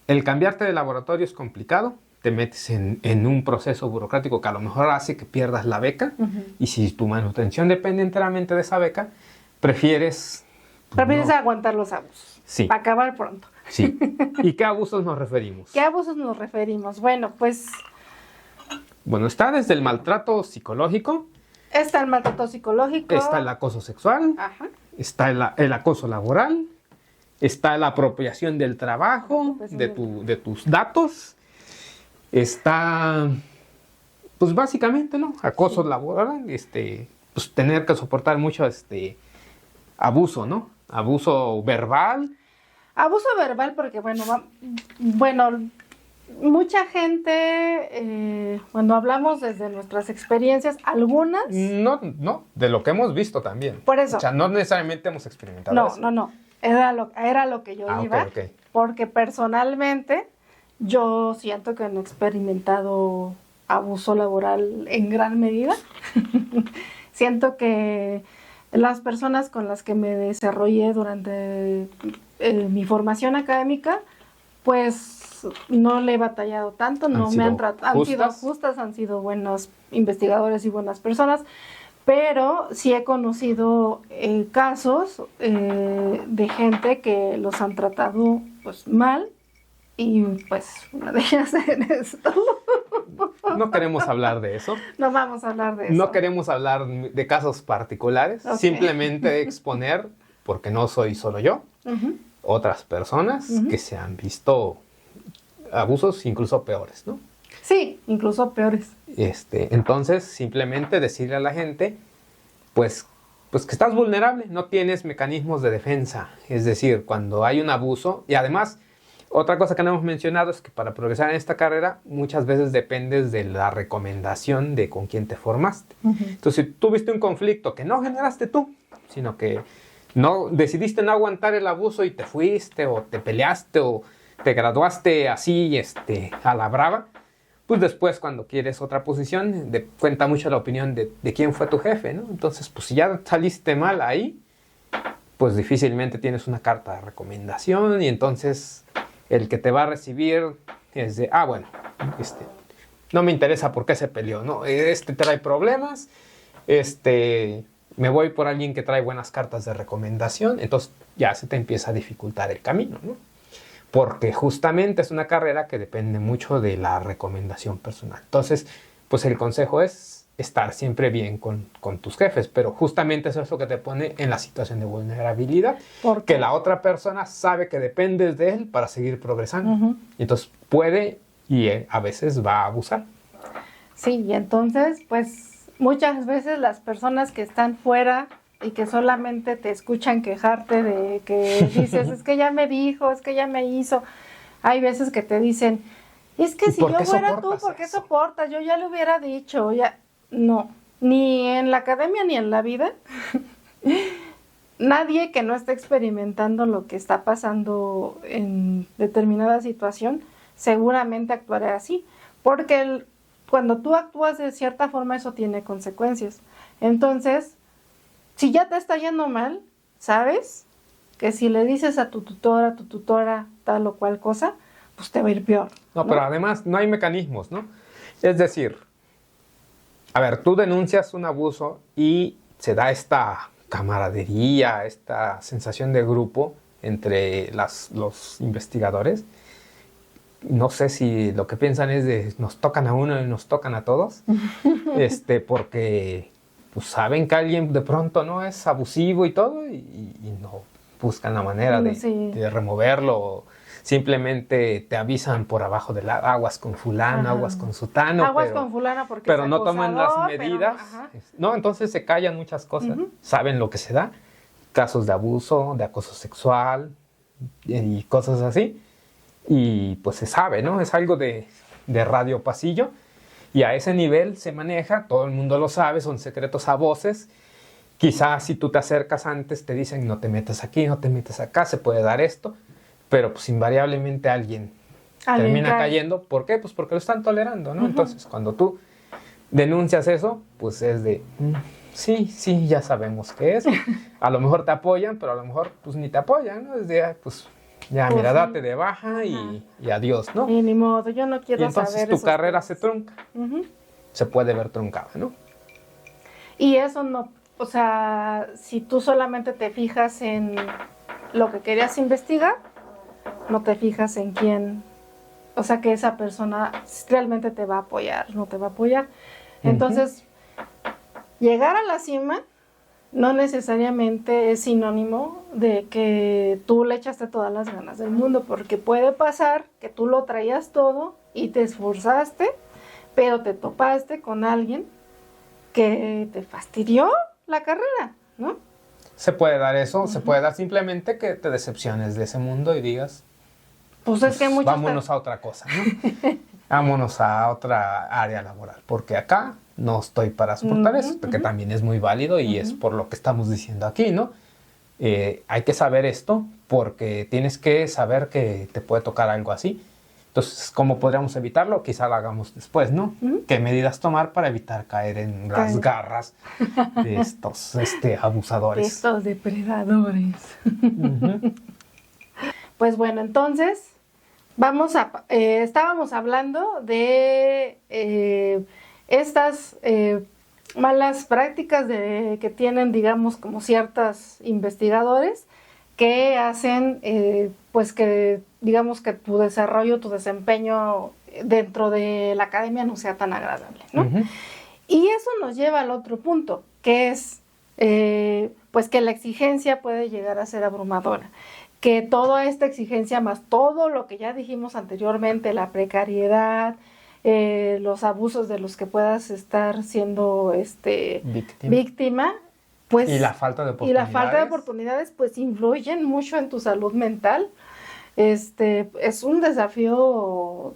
El cambiarte de laboratorio es complicado, te metes en un proceso burocrático que a lo mejor hace que pierdas la beca, y si tu manutención depende enteramente de esa beca, prefieres aguantar los abusos. Sí. Para acabar pronto. Sí. ¿Y qué abusos nos referimos? ¿Qué abusos nos referimos? Bueno, pues... Bueno, está desde el maltrato psicológico. Está el maltrato psicológico. Está el acoso sexual. Ajá. Está el acoso laboral. Está la apropiación del trabajo, de tus datos. Está, pues básicamente, ¿no? Acoso laboral, pues tener que soportar mucho abuso, ¿no? Abuso verbal. Abuso verbal porque, bueno, mucha gente, cuando hablamos desde nuestras experiencias, algunas... No, de lo que hemos visto también. Por eso. O sea, no necesariamente hemos experimentado eso. No. Era lo que yo iba. Okay. Porque personalmente yo siento que no he experimentado abuso laboral en gran medida. Siento que las personas con las que me desarrollé durante mi formación académica, pues no le he batallado tanto, han sido justas, han sido buenos investigadores y buenas personas, pero sí he conocido casos de gente que los han tratado pues mal, y pues una de ellas eres tú. No queremos hablar de eso. No vamos a hablar de eso. No queremos hablar de casos particulares, simplemente exponer, porque no soy solo yo, otras personas que se han visto abusos incluso peores, ¿no? Sí, incluso peores. Entonces, simplemente decirle a la gente, pues que estás vulnerable, no tienes mecanismos de defensa. Es decir, cuando hay un abuso, y además, otra cosa que no hemos mencionado es que para progresar en esta carrera, muchas veces dependes de la recomendación de con quién te formaste. Entonces, si tuviste un conflicto que no generaste tú, sino que decidiste no aguantar el abuso y te fuiste, o te peleaste, o te graduaste así, a la brava, pues después cuando quieres otra posición, cuenta mucho la opinión de quién fue tu jefe, ¿no? Entonces, pues si ya saliste mal ahí, pues difícilmente tienes una carta de recomendación, y entonces el que te va a recibir es de, bueno, no me interesa por qué se peleó, ¿no? Trae problemas, me voy por alguien que trae buenas cartas de recomendación, entonces ya se te empieza a dificultar el camino, ¿no? Porque justamente es una carrera que depende mucho de la recomendación personal. Entonces, pues el consejo es estar siempre bien con tus jefes, pero justamente eso es lo que te pone en la situación de vulnerabilidad, porque la otra persona sabe que dependes de él para seguir progresando. Y entonces puede y a veces va a abusar. Sí, y entonces, pues muchas veces las personas que están fuera y que solamente te escuchan quejarte de que dices, es que ya me dijo, es que ya me hizo. Hay veces que te dicen, es que si yo fuera tú, ¿por qué soportas? Yo ya le hubiera dicho, ya. No, ni en la academia ni en la vida. Nadie que no esté experimentando lo que está pasando en determinada situación seguramente actuará así. Porque cuando tú actúas de cierta forma, eso tiene consecuencias. Entonces, si ya te está yendo mal, sabes que si le dices a tu tutora, tal o cual cosa, pues te va a ir peor. No, pero además no hay mecanismos, ¿no? Es decir, a ver, tú denuncias un abuso y se da esta camaradería, esta sensación de grupo entre los investigadores. No sé si lo que piensan es de nos tocan a uno y nos tocan a todos, porque pues saben que alguien de pronto no es abusivo y todo, y no buscan la manera de removerlo. Simplemente te avisan por abajo del aguas con fulano, aguas con sutano. Aguas con fulano porque pero es no toman las medidas. No, entonces se callan muchas cosas. Saben lo que se da. Casos de abuso, de acoso sexual y cosas así. Y pues se sabe, ¿no? Es algo de radio pasillo. Y a ese nivel se maneja, todo el mundo lo sabe, son secretos a voces. Quizás si tú te acercas antes te dicen no te metas aquí, no te metas acá, se puede dar esto. Pero pues invariablemente alguien termina cayendo. ¿Por qué? Pues porque lo están tolerando, ¿no? Entonces cuando tú denuncias eso, pues es de, sí, ya sabemos qué es. A lo mejor te apoyan, pero a lo mejor pues ni te apoyan, ¿no? Es de, pues ya, Pues mira, sí. date de baja y adiós, ¿no? Y ni modo, yo no quiero Y entonces saber tu esos carrera temas. se trunca, Ujú. se puede ver truncada, ¿no? Y eso no, o sea, si tú solamente te fijas en lo que querías investigar, no te fijas en quién, o sea, que esa persona realmente te va a apoyar, no te va a apoyar. Entonces, llegar a la cima no necesariamente es sinónimo de que tú le echaste todas las ganas del mundo, porque puede pasar que tú lo traías todo y te esforzaste, pero te topaste con alguien que te fastidió la carrera, ¿no? Se puede dar eso, se puede dar simplemente que te decepciones de ese mundo y digas, Pues es que muchos vámonos a otra cosa, ¿no? Vámonos a otra área laboral, porque acá no estoy para soportar eso, que también es muy válido y es por lo que estamos diciendo aquí, ¿no? Hay que saber esto porque tienes que saber que te puede tocar algo así. Entonces, ¿cómo podríamos evitarlo? Quizá lo hagamos después, ¿no? ¿Qué medidas tomar para evitar caer en las garras de estos abusadores? de estos depredadores. Pues bueno, entonces estábamos hablando de estas malas prácticas que tienen, digamos, como ciertos investigadores que hacen, pues que, digamos, que tu desarrollo, tu desempeño dentro de la academia no sea tan agradable, ¿no? Y eso nos lleva al otro punto, que es, pues que la exigencia puede llegar a ser abrumadora. Que toda esta exigencia más todo lo que ya dijimos anteriormente, la precariedad, los abusos de los que puedas estar siendo víctima, pues y la falta de oportunidades. Pues influyen mucho en tu salud mental. Es un desafío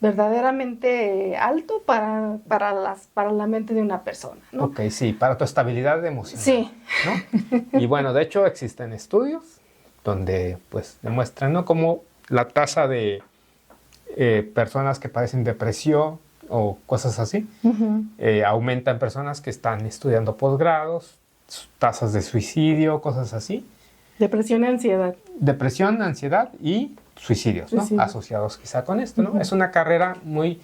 verdaderamente alto para la mente de una persona, ¿no? Ok, sí, para tu estabilidad emocional. Sí. ¿No? Y bueno, de hecho existen estudios donde pues demuestran, ¿no?, cómo la tasa de personas que padecen depresión o cosas así aumenta en personas que están estudiando posgrados, tasas de suicidio, cosas así. Depresión y ansiedad. Depresión, ansiedad y suicidios, ¿no? Asociados quizá con esto, ¿no? Es una carrera muy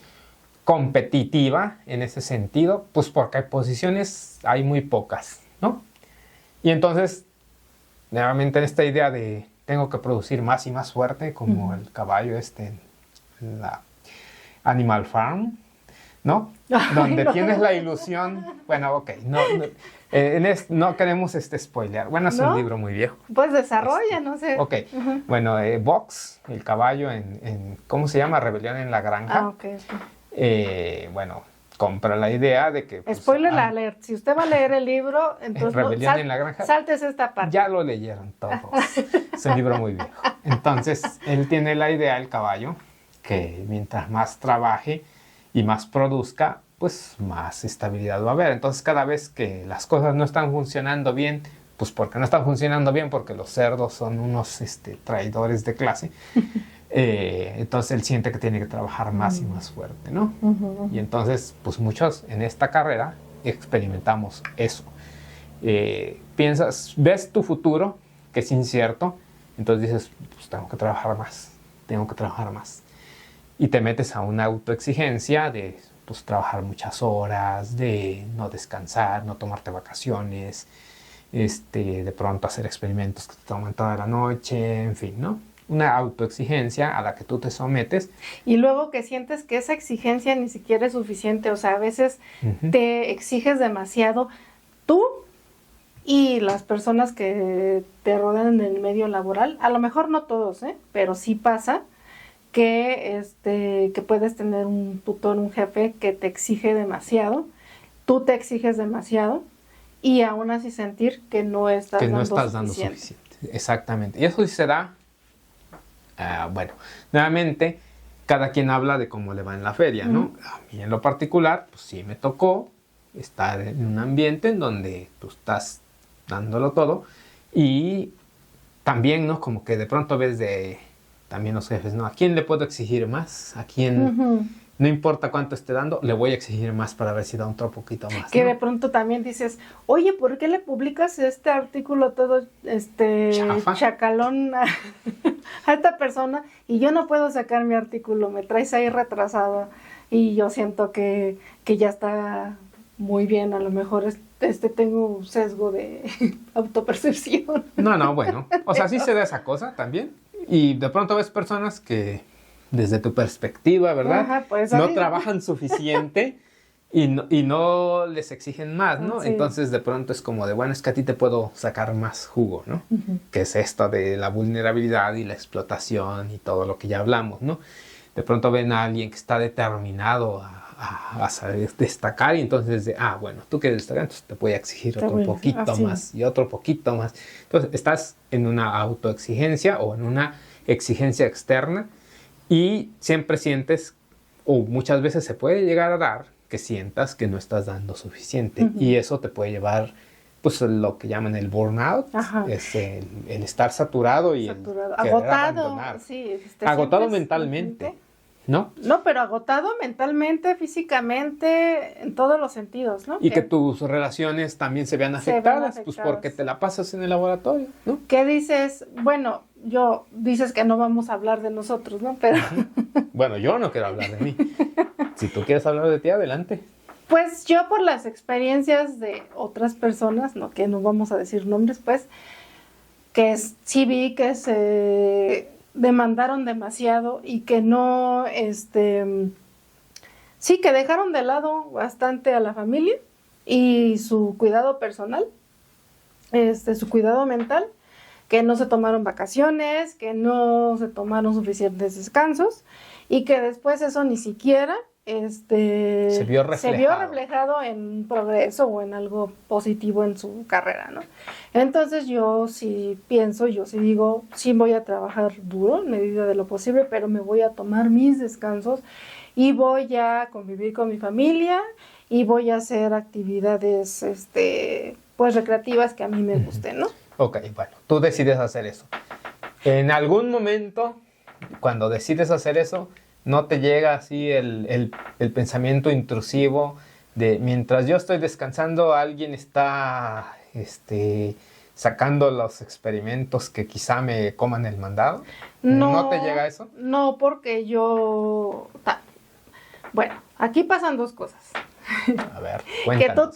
competitiva en ese sentido, pues porque hay posiciones, hay muy pocas, ¿no? Y entonces, nuevamente en esta idea de tengo que producir más y más fuerte, como el caballo en la Animal Farm, ¿no? Donde tienes la ilusión, bueno, ok, no queremos spoilear, bueno, es un libro muy viejo. Pues desarrolla, no sé. Ok, bueno, Vox, el caballo en ¿cómo se llama? Rebelión en la granja. Ok. Bueno, compra la idea de que... Pues, spoiler alert, si usted va a leer el libro, entonces Rebelión en la granja. Saltes esta parte. Ya lo leyeron todos, es un libro muy viejo. Entonces, él tiene la idea, el caballo, que mientras más trabaje y más produzca, pues más estabilidad va a haber. Entonces, cada vez que las cosas no están funcionando bien, pues porque no están funcionando bien, porque los cerdos son unos traidores de clase, entonces él siente que tiene que trabajar más y más fuerte, ¿no? Y entonces, pues muchos en esta carrera experimentamos eso. Ves tu futuro, que es incierto, entonces dices, pues tengo que trabajar más. Y te metes a una autoexigencia de pues, trabajar muchas horas, de no descansar, no tomarte vacaciones, de pronto hacer experimentos que te toman toda la noche, en fin, ¿no? Una autoexigencia a la que tú te sometes. Y luego que sientes que esa exigencia ni siquiera es suficiente, o sea, a veces te exiges demasiado tú y las personas que te rodean en el medio laboral, a lo mejor no todos, pero sí pasa que puedes tener un tutor, un jefe que te exige demasiado, tú te exiges demasiado y aún así sentir que no estás dando suficiente. Exactamente. Y eso sí se da, bueno, nuevamente, cada quien habla de cómo le va en la feria, ¿no? A mí en lo particular, pues sí me tocó estar en un ambiente en donde tú estás dándolo todo y también, ¿no? Como que de pronto ves también los jefes, ¿no? ¿A quién le puedo exigir más? ¿A quién no importa cuánto esté dando, le voy a exigir más para ver si da otro poquito más. Que ¿no? de pronto también dices, oye, ¿por qué le publicas este artículo todo Chafa. chacalón a esta persona? Y yo no puedo sacar mi artículo, me traes ahí retrasada y yo siento que ya está muy bien, a lo mejor tengo un sesgo de autopercepción. No, bueno, o sea, sí se da esa cosa también. Y de pronto ves personas que, desde tu perspectiva, ¿verdad? Ajá, pues, no así. trabajan suficiente y no les exigen más, ¿no? Sí. Entonces de pronto es como de, bueno, es que a ti te puedo sacar más jugo, ¿no? Ujú. Que es esto de la vulnerabilidad y la explotación y todo lo que ya hablamos, ¿no? De pronto ven a alguien que está determinado a saber destacar y entonces de, bueno, tú quieres destacar, entonces te voy a exigir Te otro voy a- poquito así. más y otro poquito más. Entonces estás en una autoexigencia o en una exigencia externa y siempre sientes, o muchas veces se puede llegar a dar, que sientas que no estás dando suficiente. Ujú. Y eso te puede llevar, pues, lo que llaman el burnout, Ajá. es el estar saturado y Saturado, el querer agotado, abandonar. sí. Agotado sientes- mentalmente, ¿no? No, pero agotado mentalmente, físicamente, en todos los sentidos, ¿no? Y que tus relaciones también se vean Se vean afectadas, pues afectadas. porque te la pasas en el laboratorio, ¿no? ¿Qué dices? Bueno, dices que no vamos a hablar de nosotros, ¿no? Pero Bueno, yo no quiero hablar de mí. Si tú quieres hablar de ti, adelante. pues yo por las experiencias de otras personas, no que no vamos a decir nombres, pues, sí vi que se demandaron demasiado y que no, sí, que dejaron de lado bastante a la familia y su cuidado personal, su cuidado mental, que no se tomaron vacaciones, que no se tomaron suficientes descansos y que después eso ni siquiera Se vio reflejado en un progreso o en algo positivo en su carrera, ¿no? Entonces yo sí pienso, yo sí digo, sí voy a trabajar duro en medida de lo posible, pero me voy a tomar mis descansos y voy a convivir con mi familia y voy a hacer actividades pues recreativas que a mí me gusten, ¿no? Ok, bueno, tú decides hacer eso. En algún momento, cuando decides hacer eso, no te llega así el pensamiento intrusivo de mientras yo estoy descansando, alguien está sacando los experimentos que quizá me coman el mandado. ¿No te llega eso? No, porque bueno, aquí pasan dos cosas. A ver, cuéntanos.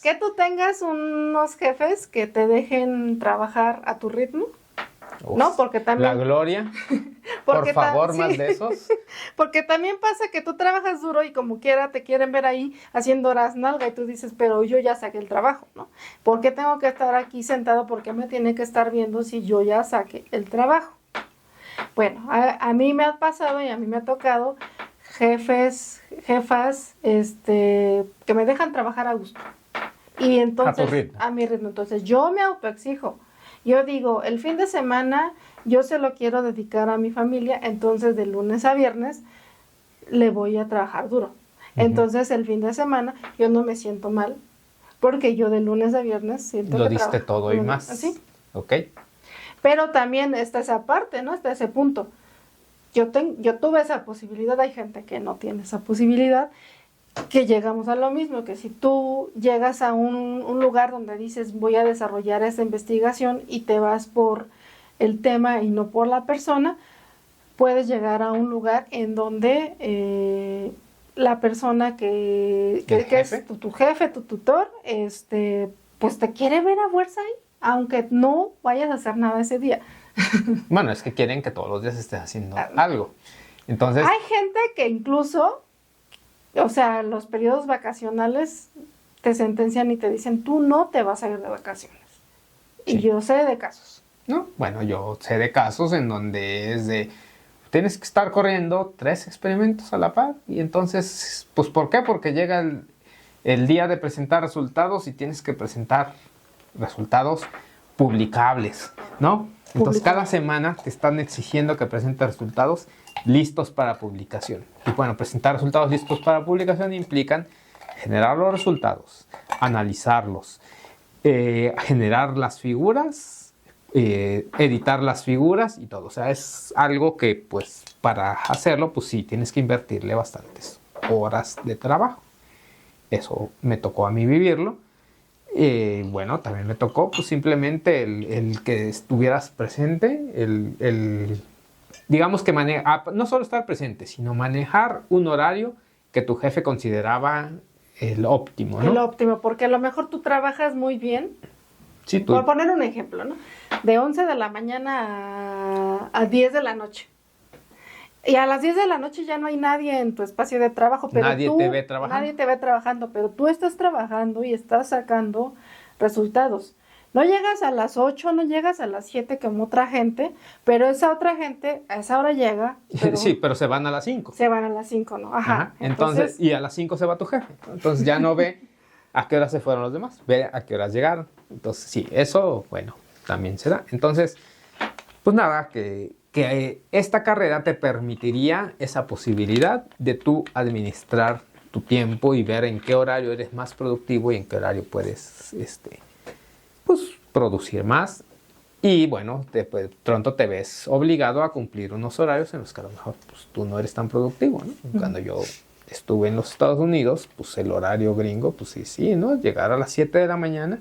Que tú tengas unos jefes que te dejen trabajar a tu ritmo, Uf, ¿no? Porque también... La gloria. Por favor, más de esos. Porque también pasa que tú trabajas duro y como quiera te quieren ver ahí haciendo horas nalga y tú dices, pero yo ya saqué el trabajo, ¿no? ¿Por qué tengo que estar aquí sentado? ¿Por qué me tiene que estar viendo si yo ya saqué el trabajo? Bueno, a mí me ha pasado y a mí me ha tocado jefas, que me dejan trabajar a gusto. Y entonces, A tu ritmo. a mi ritmo. Entonces, yo me autoexijo. Yo digo, el fin de semana yo se lo quiero dedicar a mi familia, entonces de lunes a viernes le voy a trabajar duro. Entonces, el fin de semana yo no me siento mal, porque yo de lunes a viernes siento Lo que diste trabajo. todo y más. ¿Sí? Ok. Pero también está esa parte, ¿no? Está ese punto. Yo tuve esa posibilidad, hay gente que no tiene esa posibilidad, que llegamos a lo mismo, que si tú llegas a un lugar donde dices voy a desarrollar esta investigación y te vas por el tema y no por la persona, puedes llegar a un lugar en donde la persona que es tu jefe, tu tutor, pues te quiere ver a fuerza ahí, aunque no vayas a hacer nada ese día. Bueno, es que quieren que todos los días estés haciendo algo. Entonces, Hay gente que incluso, o sea, los periodos vacacionales te sentencian y te dicen, tú no te vas a ir de vacaciones. Sí. Y yo sé de casos. ¿no? Bueno, yo sé de casos en donde es de, tienes que estar corriendo 3 experimentos a la par. Y entonces, pues, ¿por qué? Porque llega el día de presentar resultados y tienes que presentar resultados publicables, ¿no? Entonces, cada semana te están exigiendo que presentes resultados listos para publicación. Y bueno, presentar resultados listos para publicación implican generar los resultados, analizarlos, generar las figuras, editar las figuras y todo. O sea, es algo que pues para hacerlo pues sí, tienes que invertirle bastantes horas de trabajo. Eso me tocó a mí vivirlo. Bueno, también me tocó pues simplemente el que estuvieras presente, digamos que no solo estar presente, sino manejar un horario que tu jefe consideraba el óptimo, ¿no? El óptimo, porque a lo mejor tú trabajas muy bien. Sí, Por poner un ejemplo, ¿no? De 11 de la mañana a 10 de la noche. Y a las 10 de la noche ya no hay nadie en tu espacio de trabajo. Pero nadie te ve trabajando. Nadie te ve trabajando, pero tú estás trabajando y estás sacando resultados. No llegas a las 8, no llegas a las 7 como otra gente, pero esa otra gente a esa hora llega. Sí, pero se van a las 5. Se van a las 5, ¿no? Ajá. Entonces, y a las 5 se va tu jefe. Entonces ya no ve a qué horas se fueron los demás, ve a qué horas llegaron. Entonces, sí, eso, bueno, también se da. Entonces, pues nada, que esta carrera te permitiría esa posibilidad de tú administrar tu tiempo y ver en qué horario eres más productivo y en qué horario puedes, pues, producir más. Y bueno, pronto te ves obligado a cumplir unos horarios en los que a lo mejor pues, tú no eres tan productivo, ¿no? Cuando yo estuve en los Estados Unidos, pues el horario gringo, pues sí, ¿no? Llegar a las 7 de la mañana,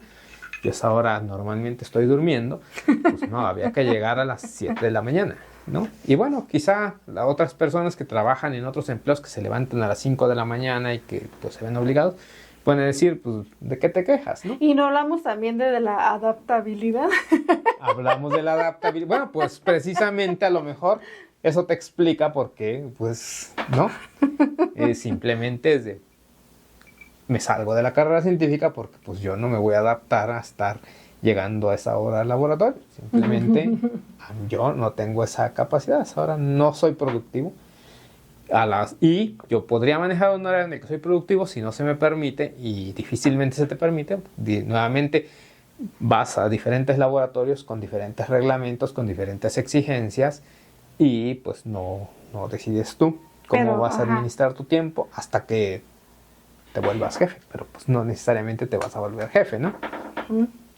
yo a esa hora normalmente estoy durmiendo, pues no, había que llegar a las 7 de la mañana, ¿no? Y bueno, quizá las otras personas que trabajan en otros empleos que se levantan a las 5 de la mañana y que pues se ven obligados, pueden decir, pues, ¿de qué te quejas, no? Y no hablamos también de la adaptabilidad. Hablamos de la adaptabilidad. Bueno, pues precisamente a lo mejor eso te explica por qué, pues, ¿no? Simplemente es de, me salgo de la carrera científica porque pues yo no me voy a adaptar a estar llegando a esa hora al laboratorio. Simplemente yo no tengo esa capacidad, a esa hora no soy productivo. Y yo podría manejar un horario en el que soy productivo si no se me permite, y difícilmente se te permite. Nuevamente vas a diferentes laboratorios con diferentes reglamentos, con diferentes exigencias, y pues no decides tú cómo vas a administrar tu tiempo hasta que te vuelvas jefe, pero pues no necesariamente te vas a volver jefe, ¿no?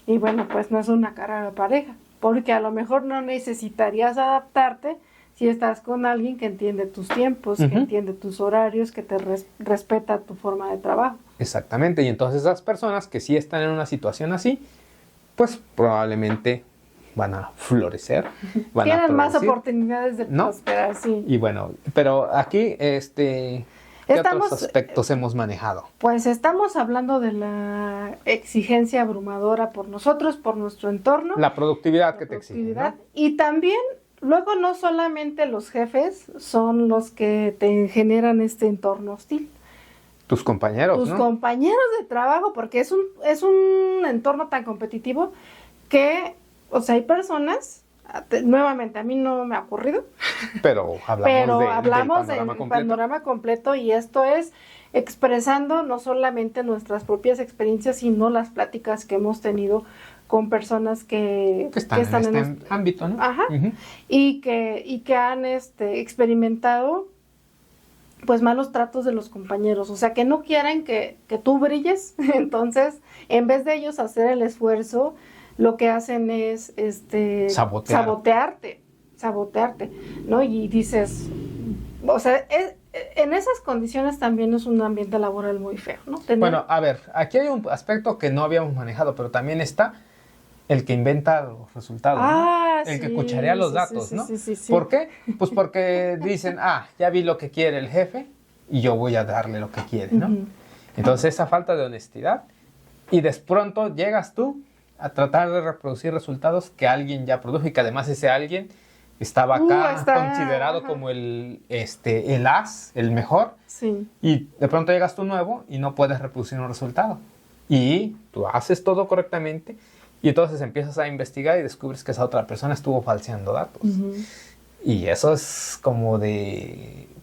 Y bueno, pues no es una carrera pareja, porque a lo mejor no necesitarías adaptarte si estás con alguien que entiende tus tiempos, que entiende tus horarios, que te respeta tu forma de trabajo. Exactamente, y entonces esas personas que sí están en una situación así, pues probablemente van a florecer, van a tienen más producir, oportunidades de prosperar, sí. Y bueno, pero aquí, ¿qué otros aspectos hemos manejado? Pues estamos hablando de la exigencia abrumadora por nosotros, por nuestro entorno. La productividad que te exige, ¿no? Y también, luego no solamente los jefes son los que te generan este entorno hostil. Tus compañeros, Tus compañeros de trabajo, porque es un entorno tan competitivo que, o sea, hay personas, nuevamente, a mí no me ha ocurrido. Pero hablamos del panorama completo, y esto es expresando no solamente nuestras propias experiencias, sino las pláticas que hemos tenido con personas que están en este ámbito, ¿no? Ajá. Y que han experimentado pues malos tratos de los compañeros, o sea, que no quieren que tú brilles. Entonces, en vez de ellos hacer el esfuerzo, lo que hacen es sabotearte, ¿no? Y dices, o sea, en esas condiciones también es un ambiente laboral muy feo, ¿no? Bueno, a ver, aquí hay un aspecto que no habíamos manejado, pero también está el que inventa los resultados, ¿no? El que cucharea los datos, ¿no? Sí. ¿Por qué? Pues porque dicen, ya vi lo que quiere el jefe y yo voy a darle lo que quiere, ¿no? Entonces esa falta de honestidad, y de pronto llegas tú a tratar de reproducir resultados que alguien ya produjo, y que además ese alguien estaba acá considerado como el as, el mejor, sí. Y de pronto llegas tú nuevo y no puedes reproducir un resultado, y tú haces todo correctamente, y entonces empiezas a investigar y descubres que esa otra persona estuvo falseando datos. Y eso es como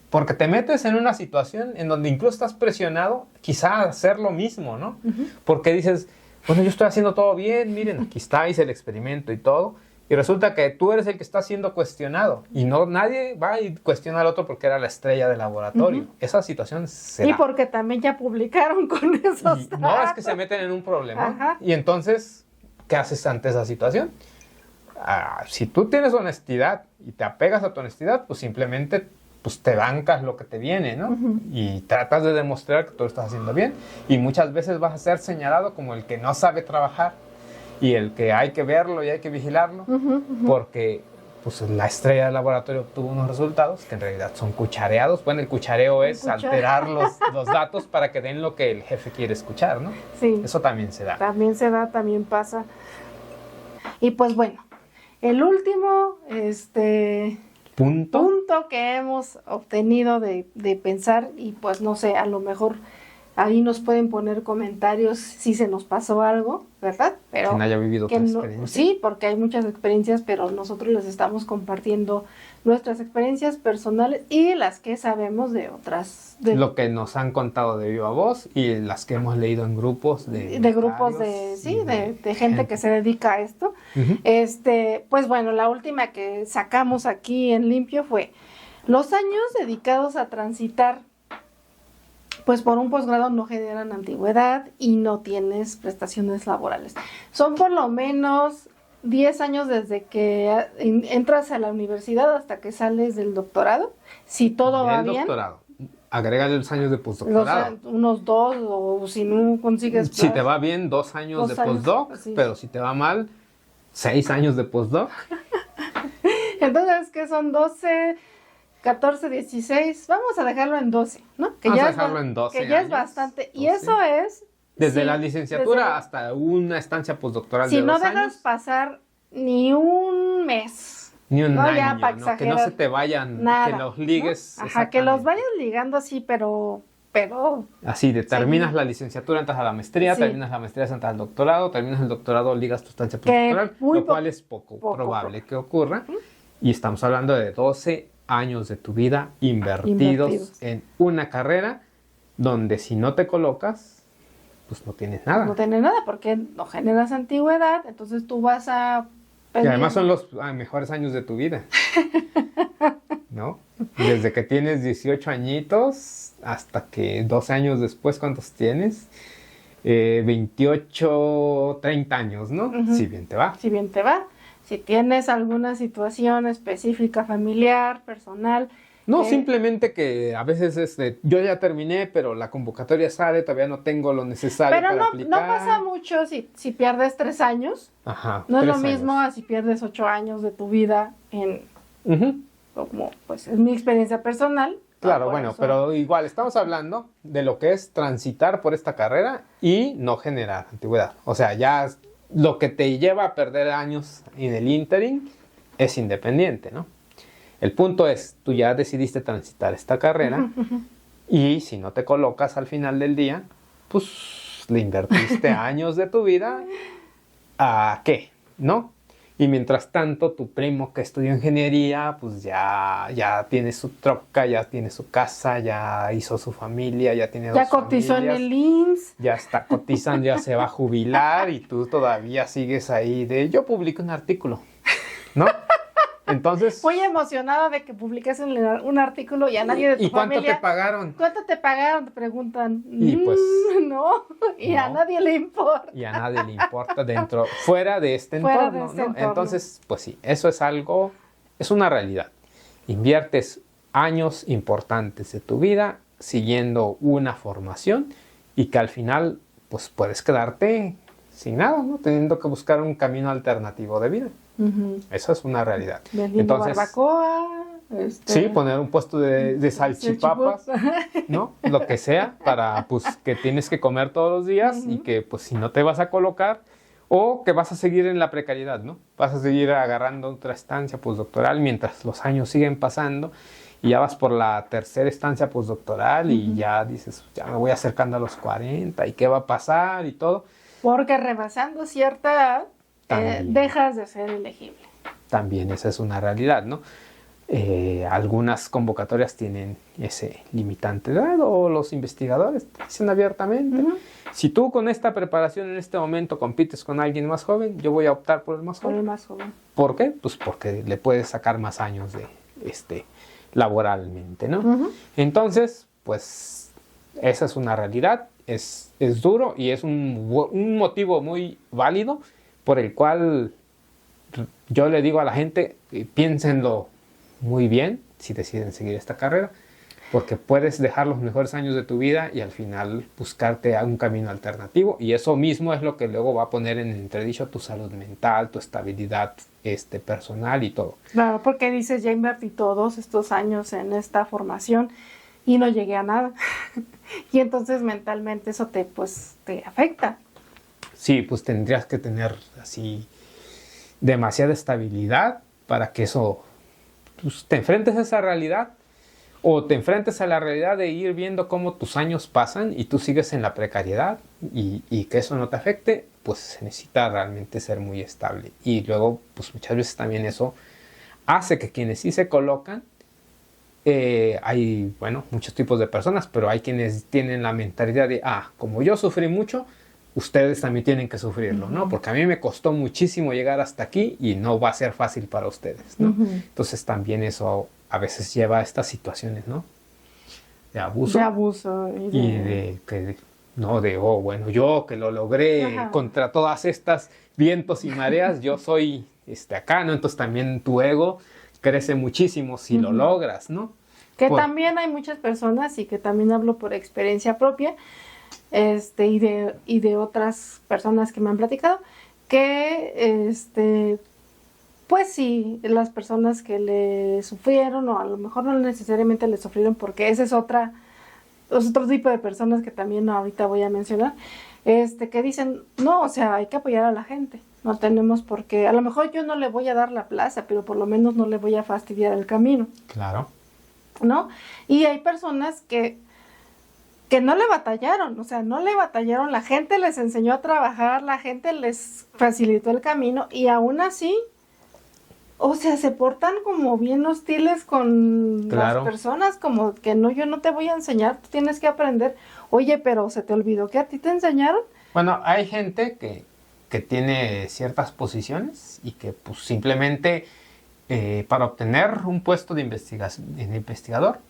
porque te metes en una situación en donde incluso estás presionado quizá a hacer lo mismo, ¿no? Porque dices, bueno, yo estoy haciendo todo bien, miren, aquí está, hice el experimento y todo, y resulta que tú eres el que está siendo cuestionado, y nadie va a cuestionar al otro porque era la estrella del laboratorio. Esa situación se da. Y porque también ya publicaron con esos datos. No, es que se meten en un problema. Y entonces, ¿qué haces ante esa situación? si tú tienes honestidad y te apegas a tu honestidad, pues simplemente pues te bancas lo que te viene, ¿no? Y tratas de demostrar que tú lo estás haciendo bien. Y muchas veces vas a ser señalado como el que no sabe trabajar y el que hay que verlo y hay que vigilarlo, porque pues la estrella del laboratorio obtuvo unos resultados que en realidad son cuchareados. Bueno, el cuchareo es alterar los datos para que den lo que el jefe quiere escuchar, ¿no? Sí. Eso también se da. También se da, también pasa. Y pues bueno, el último punto que hemos obtenido de pensar, y pues no sé, a lo mejor ahí nos pueden poner comentarios si se nos pasó algo, ¿verdad? Pero quien haya vivido otra experiencia. Sí, porque hay muchas experiencias, pero nosotros les estamos compartiendo nuestras experiencias personales y las que sabemos de otras. Lo que nos han contado de viva voz y las que hemos leído en grupos de gente que se dedica a esto. Pues bueno, la última que sacamos aquí en limpio fue los años dedicados a transitar pues por un posgrado no generan antigüedad y no tienes prestaciones laborales. Son por lo menos 10 años desde que entras a la universidad hasta que sales del doctorado, si todo va bien. Doctorado. Agrégale los años de postdoctorado. Unos 2, o si no consigues... Si te va bien, 2 años de postdoc, sí. Pero si te va mal, 6 años de postdoc. Entonces, ¿qué son 12... 14, 16, vamos a dejarlo en 12, ¿no? Que ya es bastante. 12. Y eso es... Desde la licenciatura hasta una estancia postdoctoral de 2 años. Si no dejas pasar ni un mes. Ni un año, ¿no? Que no se te vayan, nada, que los ligues. ¿No? Ajá, que los vayas ligando así, pero... Así, terminas la licenciatura, entras a la maestría, terminas la maestría, entras al doctorado, terminas el doctorado, ligas tu estancia postdoctoral, lo cual es poco probable que ocurra. Y estamos hablando de 12 años de tu vida invertidos en una carrera donde si no te colocas, pues no tienes nada. No tienes nada porque no generas antigüedad, entonces tú vas a... Y además son los mejores años de tu vida, ¿no? Desde que tienes 18 añitos hasta que 12 años después, ¿cuántos tienes? 28, 30 años, ¿no? Si bien te va. Si bien te va. Si tienes alguna situación específica, familiar, personal. No, simplemente que a veces yo ya terminé, pero la convocatoria sale, todavía no tengo lo necesario para aplicar. Pero no pasa mucho si pierdes 3 años. Ajá. No es lo mismo a si pierdes 8 años de tu vida en... Como, pues, es mi experiencia personal. Claro, bueno, eso. Pero igual estamos hablando de lo que es transitar por esta carrera y no generar antigüedad. O sea, ya... Lo que te lleva a perder años en el ínterin es independiente, ¿no? El punto es, tú ya decidiste transitar esta carrera y si no te colocas al final del día, pues le invertiste años de tu vida a ¿qué? ¿No? Y mientras tanto, tu primo que estudió ingeniería, pues ya tiene su troca, ya tiene su casa, ya hizo su familia, ya tiene 2 familias. Ya cotizó en el IMSS. Ya está cotizando, ya se va a jubilar y tú todavía sigues ahí de yo publico un artículo, ¿no? Entonces... Muy emocionada de que publiques un artículo y a nadie de tu familia... ¿Y cuánto te pagaron? ¿Cuánto te pagaron? Te preguntan. Y pues... No, y a nadie le importa. Y a nadie le importa fuera de este entorno, ¿no? Entonces, pues sí, eso es algo, es una realidad. Inviertes años importantes de tu vida siguiendo una formación y que al final, pues puedes quedarte sin nada, ¿no? Teniendo que buscar un camino alternativo de vida. Eso es una realidad. Vendiendo barbacoa. Sí, poner un puesto de salchipapas, ¿no? Lo que sea, para pues que tienes que comer todos los días y que pues si no te vas a colocar o que vas a seguir en la precariedad, ¿no? Vas a seguir agarrando otra estancia postdoctoral mientras los años siguen pasando y ya vas por la 3ª estancia postdoctoral y ya dices, ya me voy acercando a los 40 y qué va a pasar y todo. Porque rebasando cierta edad, dejas de ser elegible. También esa es una realidad, ¿no? Algunas convocatorias tienen ese limitante de edad o los investigadores dicen abiertamente, si tú con esta preparación en este momento compites con alguien más joven, yo voy a optar por el más joven. ¿Por qué? Pues porque le puedes sacar más años de laboralmente, ¿no? Entonces, pues esa es una realidad, es duro y es un motivo muy válido por el cual yo le digo a la gente, piénsenlo muy bien si deciden seguir esta carrera, porque puedes dejar los mejores años de tu vida y al final buscarte un camino alternativo, y eso mismo es lo que luego va a poner en entredicho tu salud mental, tu estabilidad personal y todo. Claro, porque dices, ya invertí todos estos años en esta formación y no llegué a nada. Y entonces mentalmente eso te afecta. Sí, pues tendrías que tener así demasiada estabilidad para que eso, pues, te enfrentes a esa realidad, o te enfrentes a la realidad de ir viendo cómo tus años pasan y tú sigues en la precariedad y que eso no te afecte, pues se necesita realmente ser muy estable. Y luego, pues muchas veces también eso hace que quienes sí se colocan, hay, bueno, muchos tipos de personas, pero hay quienes tienen la mentalidad de, como yo sufrí mucho, ustedes también tienen que sufrirlo, ¿no? Porque a mí me costó muchísimo llegar hasta aquí y no va a ser fácil para ustedes, ¿no? Entonces también eso a veces lleva a estas situaciones, ¿no? De abuso. De abuso. Bueno, yo que lo logré contra todas estas vientos y mareas, yo soy acá, ¿no? Entonces también tu ego crece muchísimo si lo logras, ¿no? Que también hay muchas personas, y que también hablo por experiencia propia, y de otras personas que me han platicado, que pues sí, las personas que le sufrieron, o a lo mejor no necesariamente le sufrieron, porque ese es otro tipo de personas que también ahorita voy a mencionar, que dicen, no, o sea, hay que apoyar a la gente, no tenemos por qué, a lo mejor yo no le voy a dar la plaza, pero por lo menos no le voy a fastidiar el camino. Claro. ¿No? Y hay personas que no le batallaron, o sea, no le batallaron, la gente les enseñó a trabajar, la gente les facilitó el camino, y aún así, o sea, se portan como bien hostiles con las personas, como que no, yo no te voy a enseñar, tú tienes que aprender. Oye, pero ¿se te olvidó que a ti te enseñaron? Bueno, hay gente que tiene ciertas posiciones y que pues simplemente para obtener un puesto de investigador,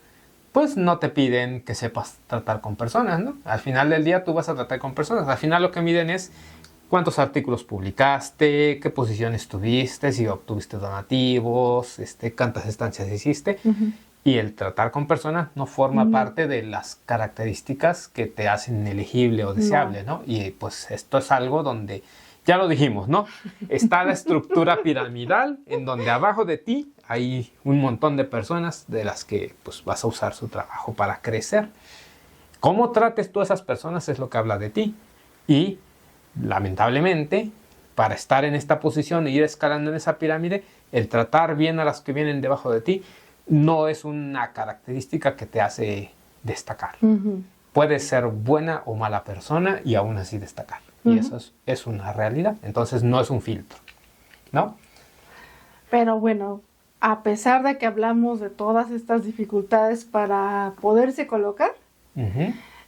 pues no te piden que sepas tratar con personas, ¿no? Al final del día tú vas a tratar con personas. Al final lo que miden es cuántos artículos publicaste, qué posiciones tuviste, si obtuviste donativos, cuántas estancias hiciste. Y el tratar con personas no forma parte de las características que te hacen elegible o deseable, ¿no? Y pues esto es algo donde, ya lo dijimos, ¿no? Está la estructura piramidal, en donde abajo de ti hay un montón de personas de las que pues vas a usar su trabajo para crecer. Cómo trates tú a esas personas es lo que habla de ti. Y lamentablemente, para estar en esta posición e ir escalando en esa pirámide, el tratar bien a las que vienen debajo de ti no es una característica que te hace destacar. Puedes ser buena o mala persona y aún así destacar. Y eso es una realidad. Entonces no es un filtro, ¿no? Pero bueno, a pesar de que hablamos de todas estas dificultades para poderse colocar,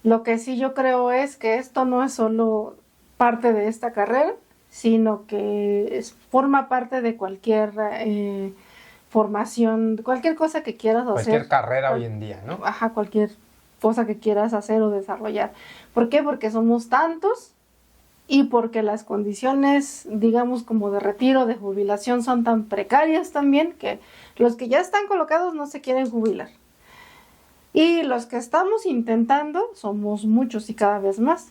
lo que sí yo creo es que esto no es solo parte de esta carrera, sino que forma parte de cualquier formación, cualquier cosa que quieras hacer. Cualquier carrera hoy en día, ¿no? Ajá, cualquier cosa que quieras hacer o desarrollar. ¿Por qué? Porque somos tantos y porque las condiciones, digamos, como de retiro, de jubilación, son tan precarias también que los que ya están colocados no se quieren jubilar. Y los que estamos intentando somos muchos y cada vez más.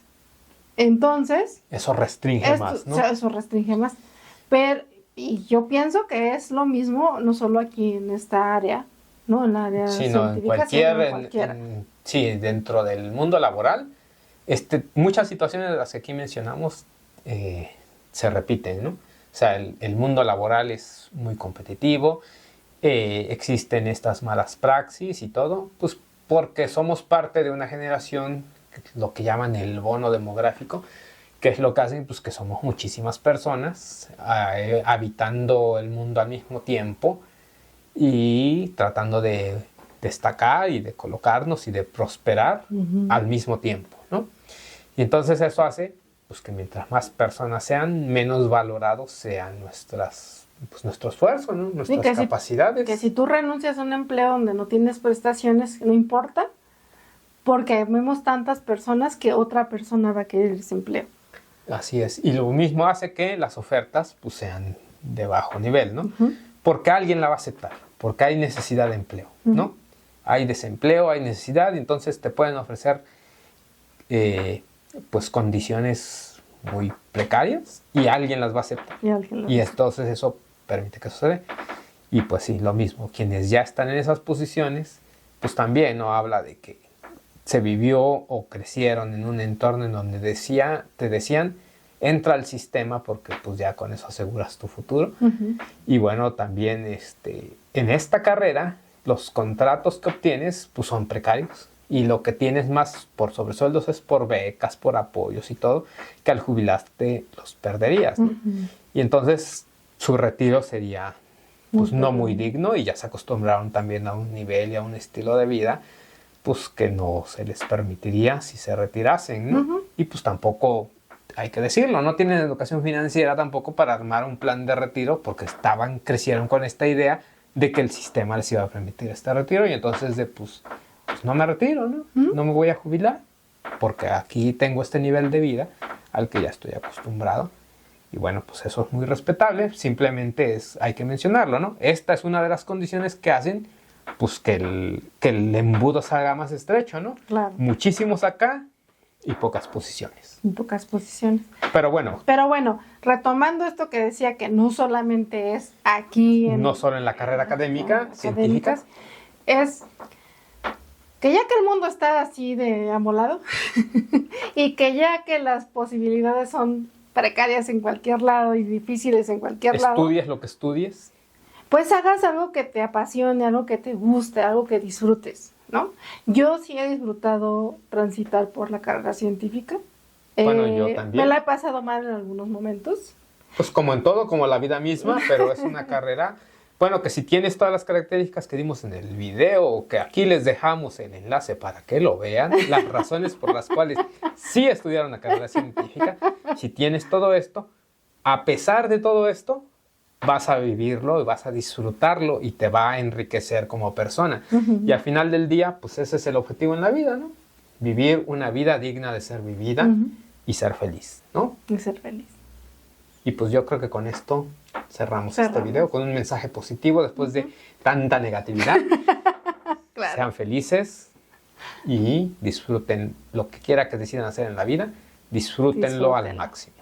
Entonces... Eso restringe más, ¿no? Eso restringe más. Y yo pienso que es lo mismo, no solo aquí en esta área, ¿no? En la área científica, sino en cualquiera. Sí, dentro del mundo laboral, muchas situaciones de las que aquí mencionamos se repiten, ¿no? O sea, el mundo laboral es muy competitivo, existen estas malas praxis y todo, pues porque somos parte de una generación, lo que llaman el bono demográfico, que es lo que hacen, pues que somos muchísimas personas habitando el mundo al mismo tiempo y tratando de destacar y de colocarnos y de prosperar al mismo tiempo, ¿no? Y entonces eso hace pues, que mientras más personas sean, menos valorados sean nuestro esfuerzo, ¿no? Nuestras capacidades. Que si tú renuncias a un empleo donde no tienes prestaciones, no importa, porque vemos tantas personas que otra persona va a querer ese empleo. Así es. Y lo mismo hace que las ofertas pues, sean de bajo nivel, ¿no? Ujú. Porque alguien la va a aceptar, porque hay necesidad de empleo, ¿no? Ujú. Hay desempleo, hay necesidad, y entonces te pueden ofrecer pues condiciones muy precarias y alguien las va a aceptar. Y alguien lo Y hace. entonces eso permite que suceda. Y pues sí, lo mismo, quienes ya están en esas posiciones, pues también no habla de que se vivió o crecieron en un entorno en donde te decían, entra al sistema porque pues ya con eso aseguras tu futuro. Ujú. Y bueno, también en esta carrera, los contratos que obtienes pues son precarios. Y lo que tienes más por sobresueldos es por becas, por apoyos y todo, que al jubilarte los perderías, ¿no? Ujú. Y entonces su retiro sería pues Muy no pequeño. muy digno, y ya se acostumbraron también a un nivel y a un estilo de vida pues que no se les permitiría si se retirasen, ¿no? Ujú. Y pues tampoco, hay que decirlo, no tienen educación financiera tampoco para armar un plan de retiro, porque crecieron con esta idea de que el sistema les iba a permitir este retiro, y entonces pues no me retiro, ¿no? ¿Mm? No me voy a jubilar, porque aquí tengo este nivel de vida al que ya estoy acostumbrado. Y bueno, pues eso es muy respetable, simplemente hay que mencionarlo, ¿no? Esta es una de las condiciones que hacen pues que el embudo salga más estrecho, ¿no? Claro. Muchísimos acá y pocas posiciones. En pocas posiciones. Pero bueno, Pero bueno, retomando esto que decía que no solamente es aquí no solo en la carrera académica, en científica, académicas, es que ya que el mundo está así de amolado y que ya que las posibilidades son precarias en cualquier lado y difíciles en cualquier lado, estudies lo que estudies, pues hagas algo que te apasione, algo que te guste, algo que disfrutes, ¿no? Yo sí he disfrutado transitar por la carrera científica. Bueno, yo también. Me la he pasado mal en algunos momentos. pues como en todo, como la vida misma, pero es una carrera, bueno, que si tienes todas las características que dimos en el video, o que aquí les dejamos el enlace para que lo vean, las razones por las cuales sí estudiaron la carrera científica, si tienes todo esto, a pesar de todo esto, vas a vivirlo y vas a disfrutarlo y te va a enriquecer como persona. Ujú. Y al final del día, pues ese es el objetivo en la vida, ¿no? Vivir una vida digna de ser vivida Ujú. y ser feliz, ¿no? Y ser feliz. Y pues yo creo que con esto cerramos este video, con un mensaje positivo después de tanta negatividad. Claro. Sean felices y disfruten lo que quiera que decidan hacer en la vida, disfrútenlo al Disfrútenlo. máximo.